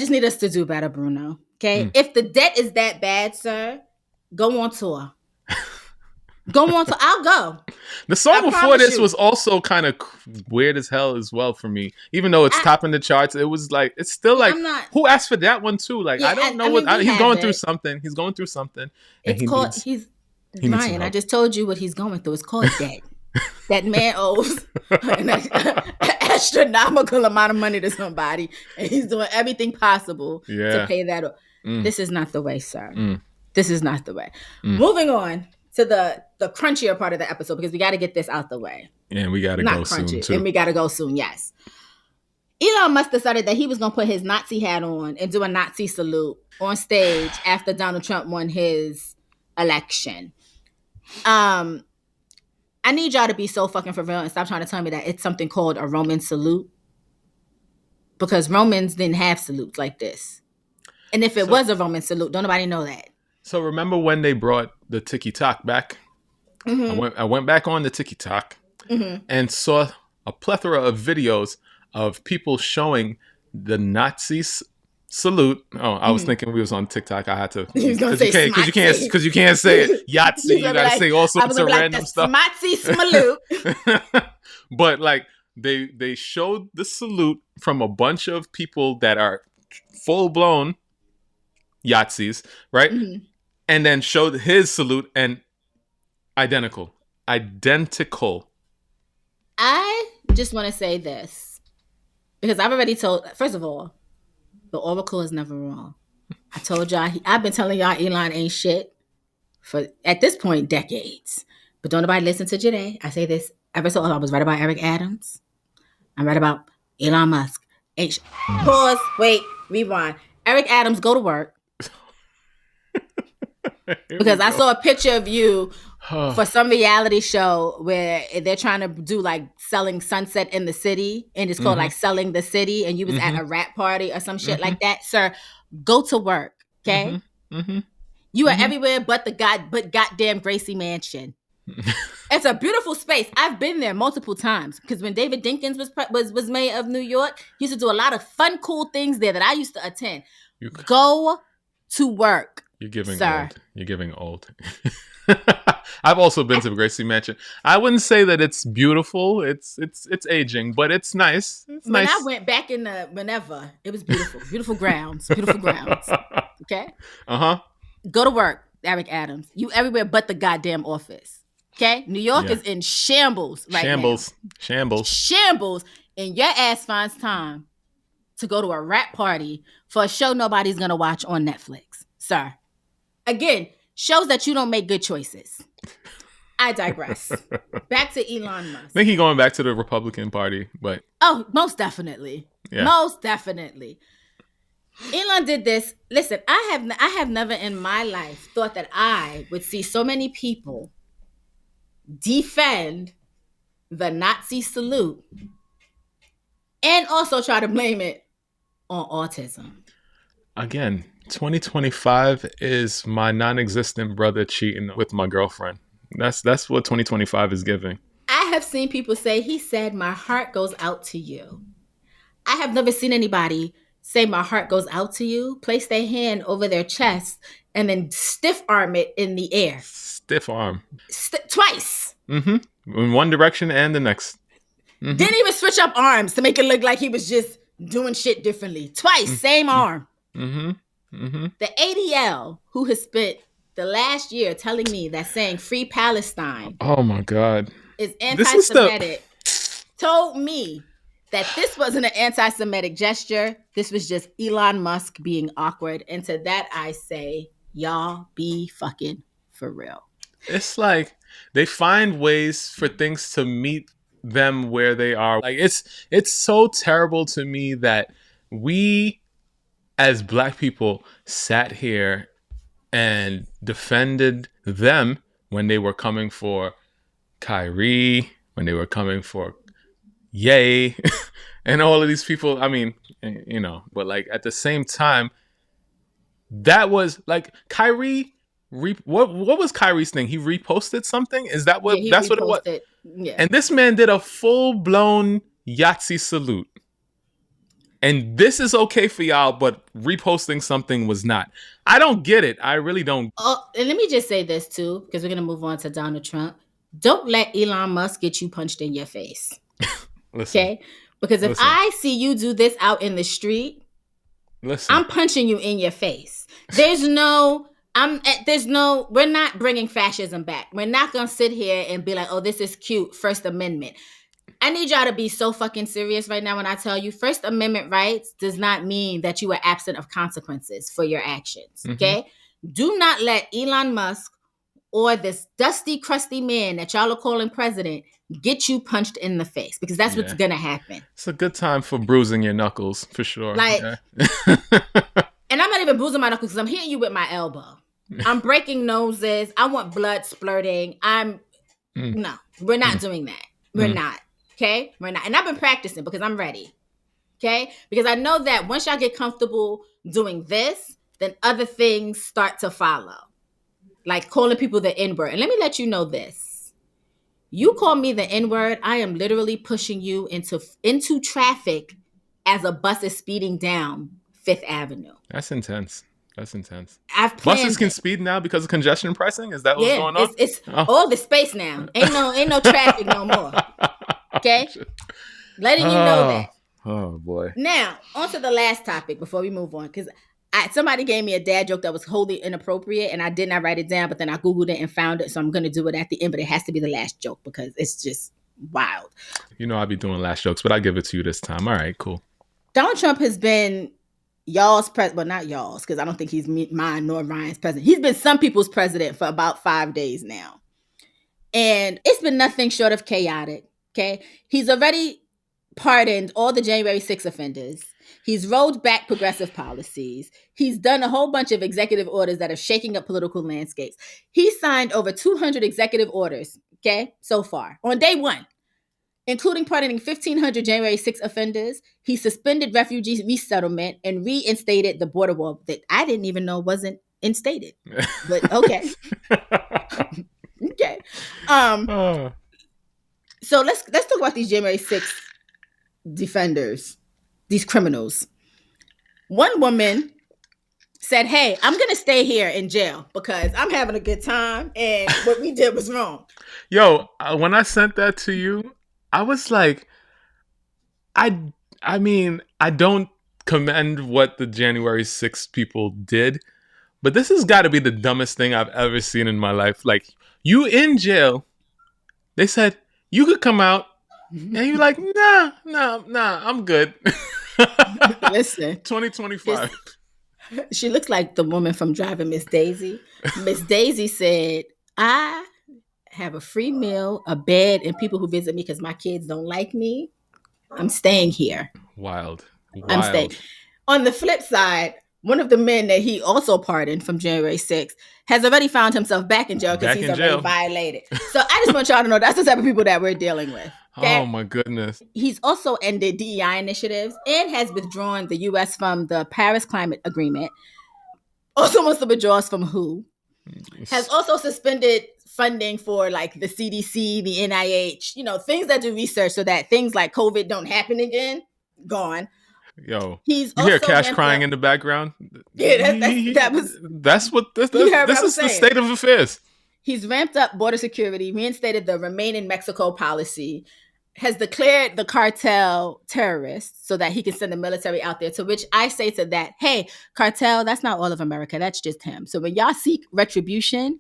need us to do better, Bruno. Okay? If the debt is that bad, sir, go on tour. I'll go. The song before this was also kind of weird as hell as well for me. Even though it's topping the charts, it was like, it's still like, who asked for that one too? Like, I don't know he's going through something. He's going through something. Ryan, I just told you what he's going through. It's called debt. That man owes. As astronomical amount of money to somebody, and he's doing everything possible to pay that off. This is not the way, sir. This is not the way. Moving on to the crunchier part of the episode, because we got to get this out the way. And we got to go soon, too. And we got to go soon, yes. Elon Musk decided that he was going to put his Nazi hat on and do a Nazi salute on stage after Donald Trump won his election. I need y'all to be so fucking for real and stop trying to tell me that it's something called a Roman salute. Because Romans didn't have salutes like this. And if it was a Roman salute, don't nobody know that. So remember when they brought the TikTok back? I went back on the TikTok and saw a plethora of videos of people showing the Nazi salute. Oh, I was thinking we was on TikTok. I had to because you can't say it. YAHTZEE. You gotta say all sorts of random stuff. Nazi salute. But like they showed the salute from a bunch of people that are full blown YAHTZEEs, right? And then showed his salute and identical. I just want to say this. Because I've already told, first of all, the Oracle is never wrong. I told y'all, I've been telling y'all Elon ain't shit for, at this point, decades. But don't nobody listen to Joyhdae. I say this ever so often. I was right about Eric Adams. I'm right about Elon Musk. Pause, wait, rewind. Eric Adams, go to work. Because I saw a picture of you for some reality show where they're trying to do like selling sunset in the city, and it's called like selling the city, and you was at a rap party or some shit like that. Sir, go to work, okay? You are everywhere but goddamn Gracie Mansion. It's a beautiful space. I've been there multiple times because when David Dinkins was mayor of New York, he used to do a lot of fun, cool things there that I used to attend. Go to work. You're giving old. I've also been to Gracie Mansion. I wouldn't say that it's beautiful. It's aging, but it's nice. When I went back in whenever, it was beautiful. Beautiful grounds. Okay? Go to work, Eric Adams. You everywhere but the goddamn office. Okay? New York is in shambles right now. Shambles. And your ass finds time to go to a rap party for a show nobody's going to watch on Netflix. Sir. Again, shows that you don't make good choices. I digress. Back to Elon Musk. I think he's going back to the Republican Party, but... Oh, most definitely. Yeah. Most definitely. Elon did this. Listen, I have never in my life thought that I would see so many people defend the Nazi salute and also try to blame it on autism. Again, 2025 is my non-existent brother cheating with my girlfriend. That's what 2025 is giving. I have seen people say, he said, my heart goes out to you. I have never seen anybody say my heart goes out to you, place their hand over their chest, and then stiff arm it in the air. Stiff arm. Twice. In one direction and the next. Didn't even switch up arms to make it look like he was just doing shit differently. Twice, same arm. The ADL, who has spent the last year telling me that saying free Palestine. Oh my God. Is anti-Semitic, told me that this wasn't an anti-Semitic gesture. This was just Elon Musk being awkward. And to that I say, y'all be fucking for real. It's like they find ways for things to meet them where they are. Like it's so terrible to me that we as Black people sat here and defended them when they were coming for Kyrie, when they were coming for Ye, and all of these people. I mean, you know, but like at the same time, that was like Kyrie. What was Kyrie's thing? He reposted something? Is that what? That's what it was. Yeah. And this man did a full blown YAHTZEE salute. And this is okay for y'all, but reposting something was not. I don't get it. I really don't. Oh, and let me just say this too, because we're gonna move on to Donald Trump. Don't let Elon Musk get you punched in your face. Okay? Because if I see you do this out in the street, I'm punching you in your face. We're not bringing fascism back. We're not going to sit here and be like, oh, this is cute, First Amendment. I need y'all to be so fucking serious right now when I tell you First Amendment rights does not mean that you are absent of consequences for your actions. Okay? Do not let Elon Musk or this dusty, crusty man that y'all are calling president get you punched in the face, because that's what's gonna happen. It's a good time for bruising your knuckles, for sure. Like, and I'm not even bruising my knuckles because I'm hitting you with my elbow. I'm breaking noses. I want blood splurting. No, we're not doing that. We're not. Okay? We're not. And I've been practicing because I'm ready. Okay? Because I know that once y'all get comfortable doing this, then other things start to follow. Like calling people the N-word. And let me let you know this. You call me the N-word, I am literally pushing you into traffic as a bus is speeding down Fifth Avenue. That's intense. Buses can speed now because of congestion pricing? Is that what's going on? It's all the space now. Ain't no traffic no more. Okay? Letting you know that. Oh, boy. Now, on to the last topic before we move on. Because somebody gave me a dad joke that was wholly inappropriate, and I did not write it down, but then I Googled it and found it, so I'm going to do it at the end, but it has to be the last joke because it's just wild. You know I'll be doing last jokes, but I give it to you this time. All right, cool. Donald Trump has been y'all's president, well, not y'all's, because I don't think he's mine nor Ryan's president. He's been some people's president for about 5 days now. And it's been nothing short of chaotic, okay? He's already pardoned all the January 6 offenders. He's rolled back progressive policies. He's done a whole bunch of executive orders that are shaking up political landscapes. He signed over 200 executive orders, okay, so far, on day one, including pardoning 1,500 January 6 offenders. He suspended refugee resettlement and reinstated the border wall that I didn't even know wasn't instated. But okay. Okay. So let's talk about these January 6 defenders, these criminals. One woman said, "Hey, I'm going to stay here in jail because I'm having a good time and what we did was wrong." Yo, when I sent that to you, I was like, I mean, I don't commend what the January 6 people did, but this has got to be the dumbest thing I've ever seen in my life. Like, you in jail, they said you could come out, and you're like, nah, I'm good. Listen, 2025. She looks like the woman from Driving Miss Daisy. Miss Daisy said, "I have a free meal, a bed, and people who visit me because my kids don't like me. I'm staying here." Wild. I'm staying. On the flip side, one of the men that he also pardoned from January 6th has already found himself back in jail because he's already violated. So I just want y'all to know that's the type of people that we're dealing with. Okay? Oh my goodness. He's also ended DEI initiatives and has withdrawn the U.S. from the Paris Climate Agreement. Also wants to withdraw us from WHO. Has also suspended funding for like the CDC, the NIH, things that do research so that things like COVID don't happen again. Gone. Yo, you hear Cash crying in the background? Yeah, that's what this is the state of affairs. He's ramped up border security, reinstated the Remain in Mexico policy, has declared the cartel terrorists so that he can send the military out there, to which I say to that, hey, cartel, that's not all of America. That's just him. So when y'all seek retribution,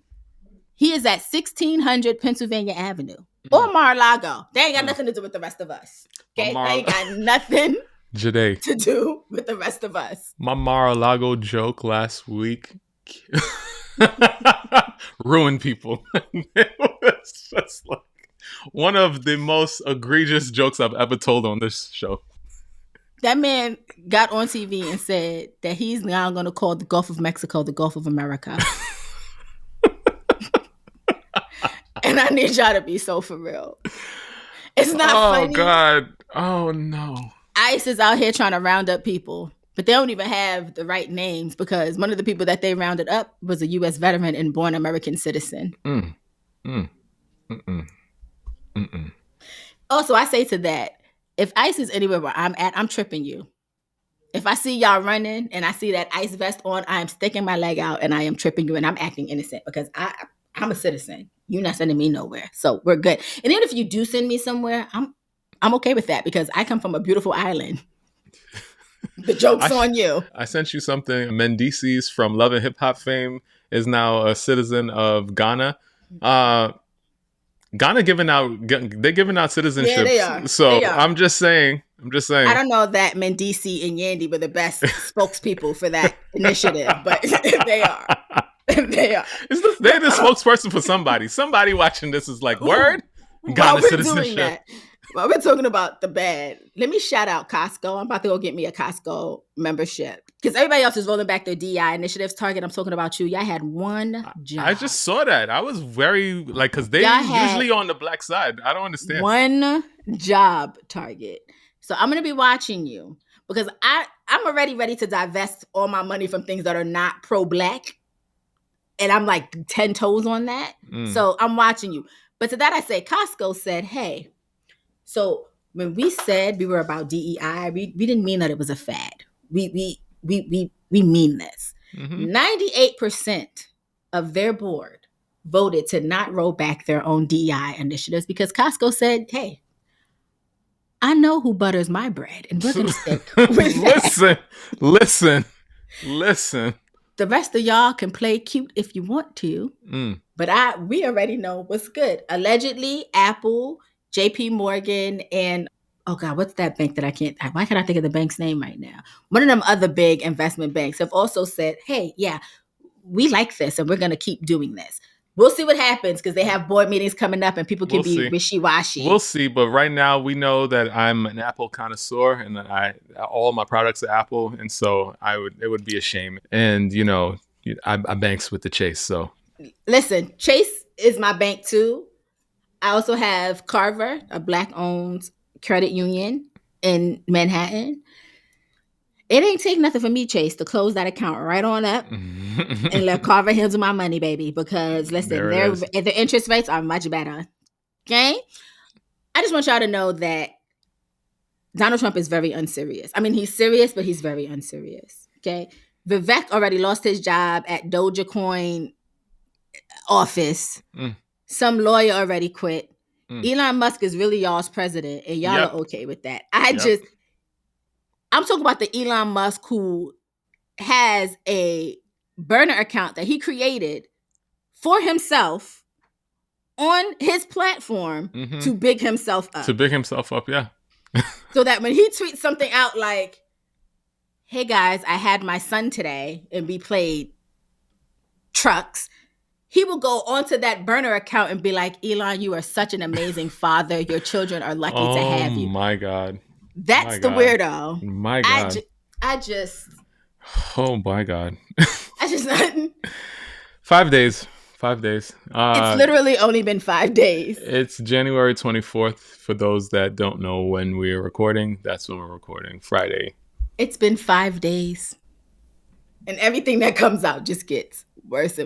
he is at 1600 Pennsylvania Avenue or Mar-a-Lago. They ain't got nothing to do with the rest of us. Okay? They ain't got nothing Joyhdae to do with the rest of us. My Mar-a-Lago joke last week ruined people. It was just like one of the most egregious jokes I've ever told on this show. That man got on TV and said that he's now going to call the Gulf of Mexico the Gulf of America. And I need y'all to be so for real. It's not funny. Oh, God. Oh, no. ICE is out here trying to round up people, but they don't even have the right names because one of the people that they rounded up was a U.S. veteran and born American citizen. Also, I say to that, if ICE is anywhere where I'm at, I'm tripping you. If I see y'all running and I see that ICE vest on, I am sticking my leg out and I am tripping you and I'm acting innocent because I'm a citizen. You're not sending me nowhere. So we're good. And even if you do send me somewhere, I'm okay with that because I come from a beautiful island. The joke's on you. I sent you something. Mendices from Love and Hip Hop fame is now a citizen of Ghana. Ghana they're giving out citizenships. Yeah, they are. So I'm just saying. I don't know that Mendici and Yandy were the best spokespeople for that initiative, but they are. They are. They're the spokesperson for somebody. Somebody watching this is like, word? Ghana citizenship. Well, we're talking about the bad. Let me shout out Costco. I'm about to go get me a Costco membership because everybody else is rolling back their DI initiatives. Target, I'm talking about you. Y'all had one job. I just saw that. I was very because they usually on the black side. I don't understand. One job, Target. So I'm going to be watching you because I'm already ready to divest all my money from things that are not pro-black. And I'm like 10 toes on that. So I'm watching you. But to that I say, Costco said, hey, so when we said we were about DEI, we didn't mean that it was a fad. We mean this. 98% of their board voted to not roll back their own DEI initiatives because Costco said, hey, I know who butters my bread, and we're going to stick with that. Listen. The rest of y'all can play cute if you want to, but we already know what's good. Allegedly, Apple, JP Morgan, and oh God, what's that bank that why can't I think of the bank's name right now? One of them other big investment banks have also said, hey, yeah, we like this and we're going to keep doing this. We'll see what happens because they have board meetings coming up and people can be wishy-washy. We'll see. But right now we know that I'm an Apple connoisseur and that all my products are Apple. And so it would be a shame. And, I banks with the Chase. So listen, Chase is my bank too. I also have Carver, a Black-owned credit union in Manhattan. It ain't take nothing for me, Chase, to close that account right on up and let Carver handle my money, baby. Because listen, the interest rates are much better. Okay? I just want y'all to know that Donald Trump is very unserious. I mean, he's serious, but he's very unserious. Okay? Vivek already lost his job at Dogecoin office. Some lawyer already quit. Elon Musk is really y'all's president, and y'all are okay with that. I'm talking about the Elon Musk who has a burner account that he created for himself on his platform to big himself up. Yeah. So that when he tweets something out like, hey guys, I had my son today and we played trucks, he will go onto that burner account and be like, Elon, you are such an amazing father. Your children are lucky to have you. Oh my God. That's the weirdo. My God. I just. Oh my God. I just. 5 days. It's literally only been 5 days. It's January 24th. For those that don't know when we're recording, that's when we're recording. Friday. It's been 5 days. And everything that comes out just gets worse.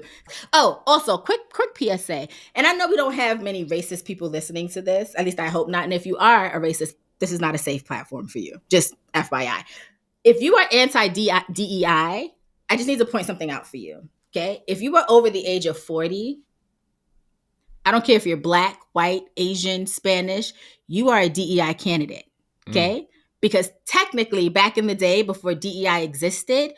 Oh, also, quick PSA. And I know we don't have many racist people listening to this. At least I hope not. And if you are a racist, this is not a safe platform for you. Just FYI. If you are anti-DEI, I just need to point something out for you. Okay? If you are over the age of 40, I don't care if you're Black, white, Asian, Spanish, you are a DEI candidate. Okay? Because technically, back in the day before DEI existed,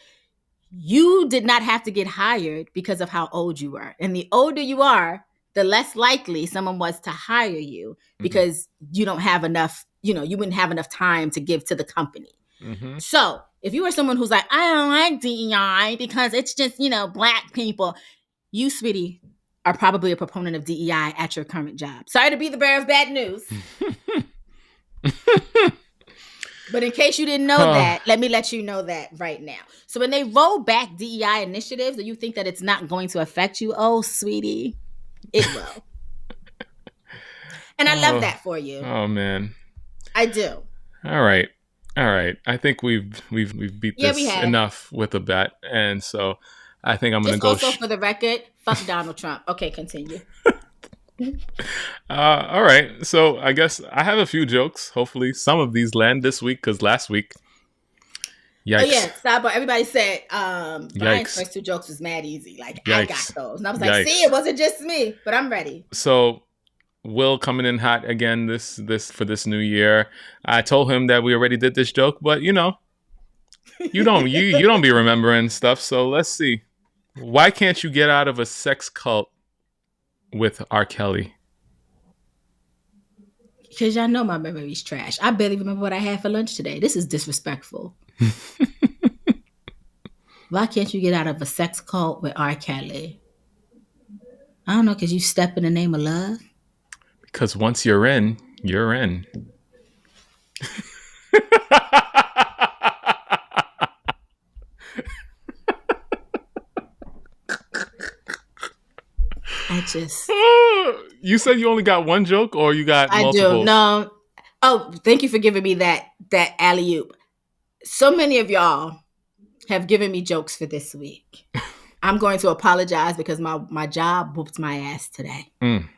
you did not have to get hired because of how old you were. And the older you are, the less likely someone was to hire you because you don't have enough, you wouldn't have enough time to give to the company. So if you are someone who's like, I don't like DEI because it's just, Black people, you, sweetie, are probably a proponent of DEI at your current job. Sorry to be the bearer of bad news. But in case you didn't know that, let me let you know that right now. So when they roll back DEI initiatives, do you think that it's not going to affect you? Oh, sweetie, it will. And I love that for you. Oh, man. I do. All right. I think we've beat this enough with a bet. And so I think I'm going to go. Also for the record, fuck Donald Trump. Okay, continue. All right. So I guess I have a few jokes. Hopefully some of these land this week because last week, yikes. Oh yeah, sidebar. Everybody said Brian's first 2 jokes was mad easy. Like yikes. I got those, and I was like, see, it wasn't just me, but I'm ready. So Will coming in hot again this for this new year. I told him that we already did this joke, but you don't be remembering stuff. So let's see. Why can't you get out of a sex cult with R. Kelly? Because y'all know my memory's trash. I barely remember what I had for lunch today. This is disrespectful. Why can't you get out of a sex cult with R. Kelly? I don't know, because you step in the name of love? Because once you're in, you're in. You said you only got one joke, or you got multiple? I do. No. Oh, thank you for giving me that alley-oop. So many of y'all have given me jokes for this week. I'm going to apologize because my job whooped my ass today. And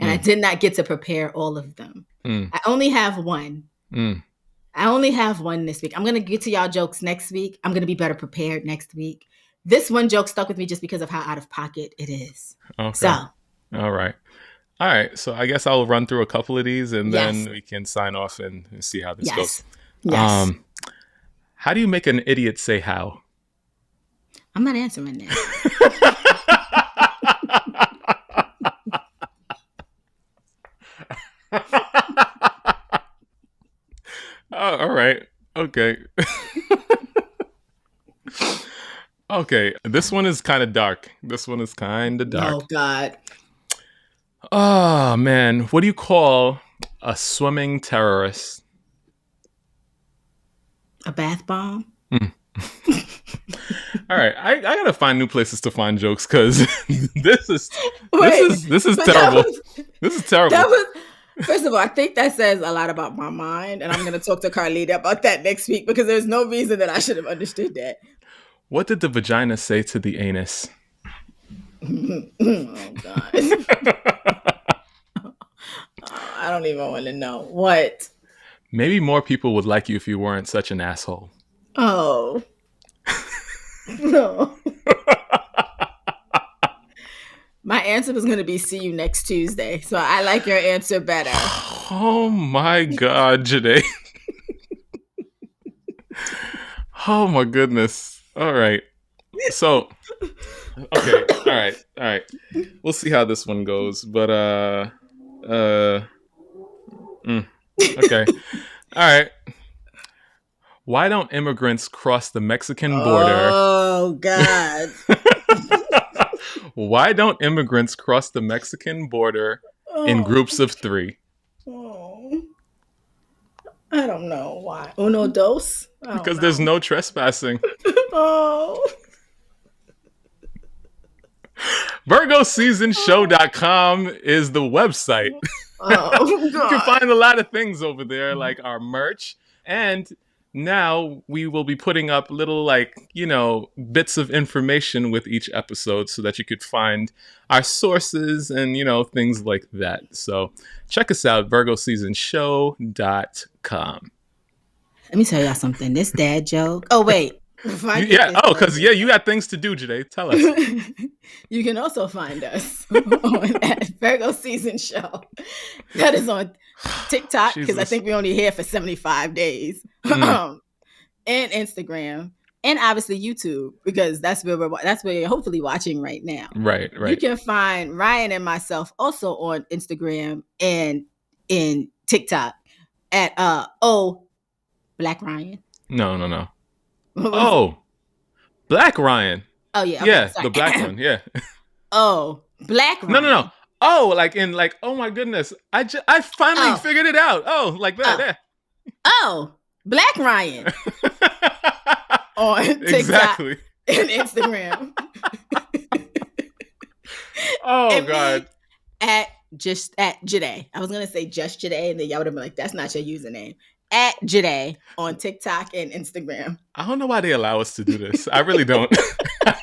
I did not get to prepare all of them. I only have one. I only have one this week. I'm going to get to y'all jokes next week. I'm going to be better prepared next week. This one joke stuck with me just because of how out of pocket it is. Okay. So. All right. So I guess I'll run through a couple of these and then we can sign off and see how this goes. Yes. How do you make an idiot say how? I'm not answering that. All right. Okay. Okay. This one is kind of dark. Oh, God. Oh, man. What do you call a swimming terrorist? A bath bomb? All right. I got to find new places to find jokes because this is terrible. This is terrible. First of all, I think that says a lot about my mind, and I'm going to talk to Carlita about that next week because there's no reason that I should have understood that. What did the vagina say to the anus? Oh, God. I don't even want to know. What? Maybe more people would like you if you weren't such an asshole. Oh. No. My answer was going to be see you next Tuesday. So I like your answer better. Oh my God, Joyhdae. Oh my goodness. All right. So, okay. All right. We'll see how this one goes. But, okay. All right. Why don't immigrants cross the Mexican border? Oh, God. Why don't immigrants cross the Mexican border in groups of 3? Oh. I don't know why. Uno, dos? Because there's no trespassing. Oh. VirgoSeasonShow.com is the website. Oh, God. You can find a lot of things over there, like our merch. And now we will be putting up little, bits of information with each episode so that you could find our sources and, things like that. So check us out, VirgoSeasonShow.com. Let me tell y'all something. This dad joke. Oh, wait. Because you got things to do, Joyhdae. Tell us. You can also find us on at Virgo Season Show. That is on TikTok, because I think we're only here for 75 days. And Instagram. And obviously YouTube, because that's where you're hopefully watching right now. Right. You can find Ryan and myself also on Instagram and in TikTok at Black Ryan. No. Oh, Black Ryan. Oh, yeah. Okay, yeah, sorry. The black one, yeah. Oh, Black Ryan. No. Oh, oh my goodness. I finally figured it out. Oh, like that. Yeah. Oh, Black Ryan. On TikTok and Instagram. Oh, and God. At Joyhdae. I was going to say just Joyhdae, and then y'all would have been like, that's not your username. At Joyhdae on TikTok and Instagram. I don't know why they allow us to do this. I really don't. I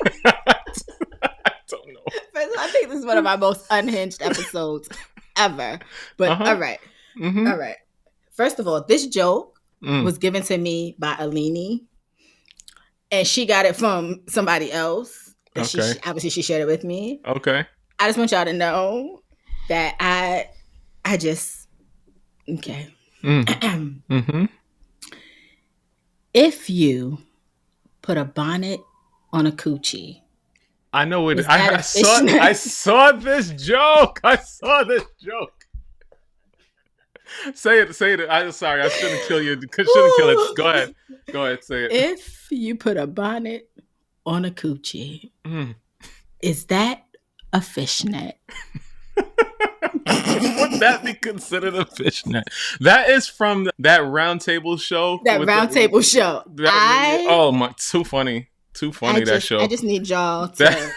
don't know. I think this is one of our most unhinged episodes ever. But all right. Mm-hmm. All right. First of all, this joke was given to me by Alini. And she got it from somebody else. Okay. Obviously, she shared it with me. Okay. I just want y'all to know that I just... Okay. Mm-hmm. If you put a bonnet on a coochie, I know it. I saw this joke. Say it. I'm sorry. I shouldn't kill you. Shouldn't kill it. Go ahead. Say it. If you put a bonnet on a coochie, is that a fishnet? Would that be considered a fishnet? That is from that round table show. That round table show. Oh my! Too funny. That show. I just need y'all to.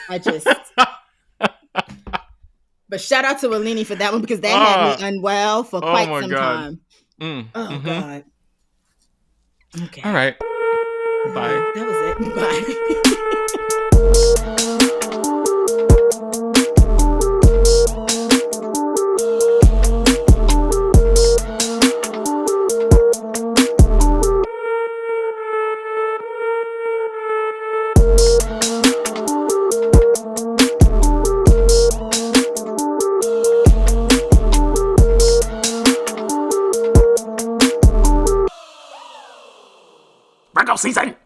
But shout out to Alini for that one because that had me unwell for quite some time. God. Okay. All right. Bye. That was it. Bye. Virgo season!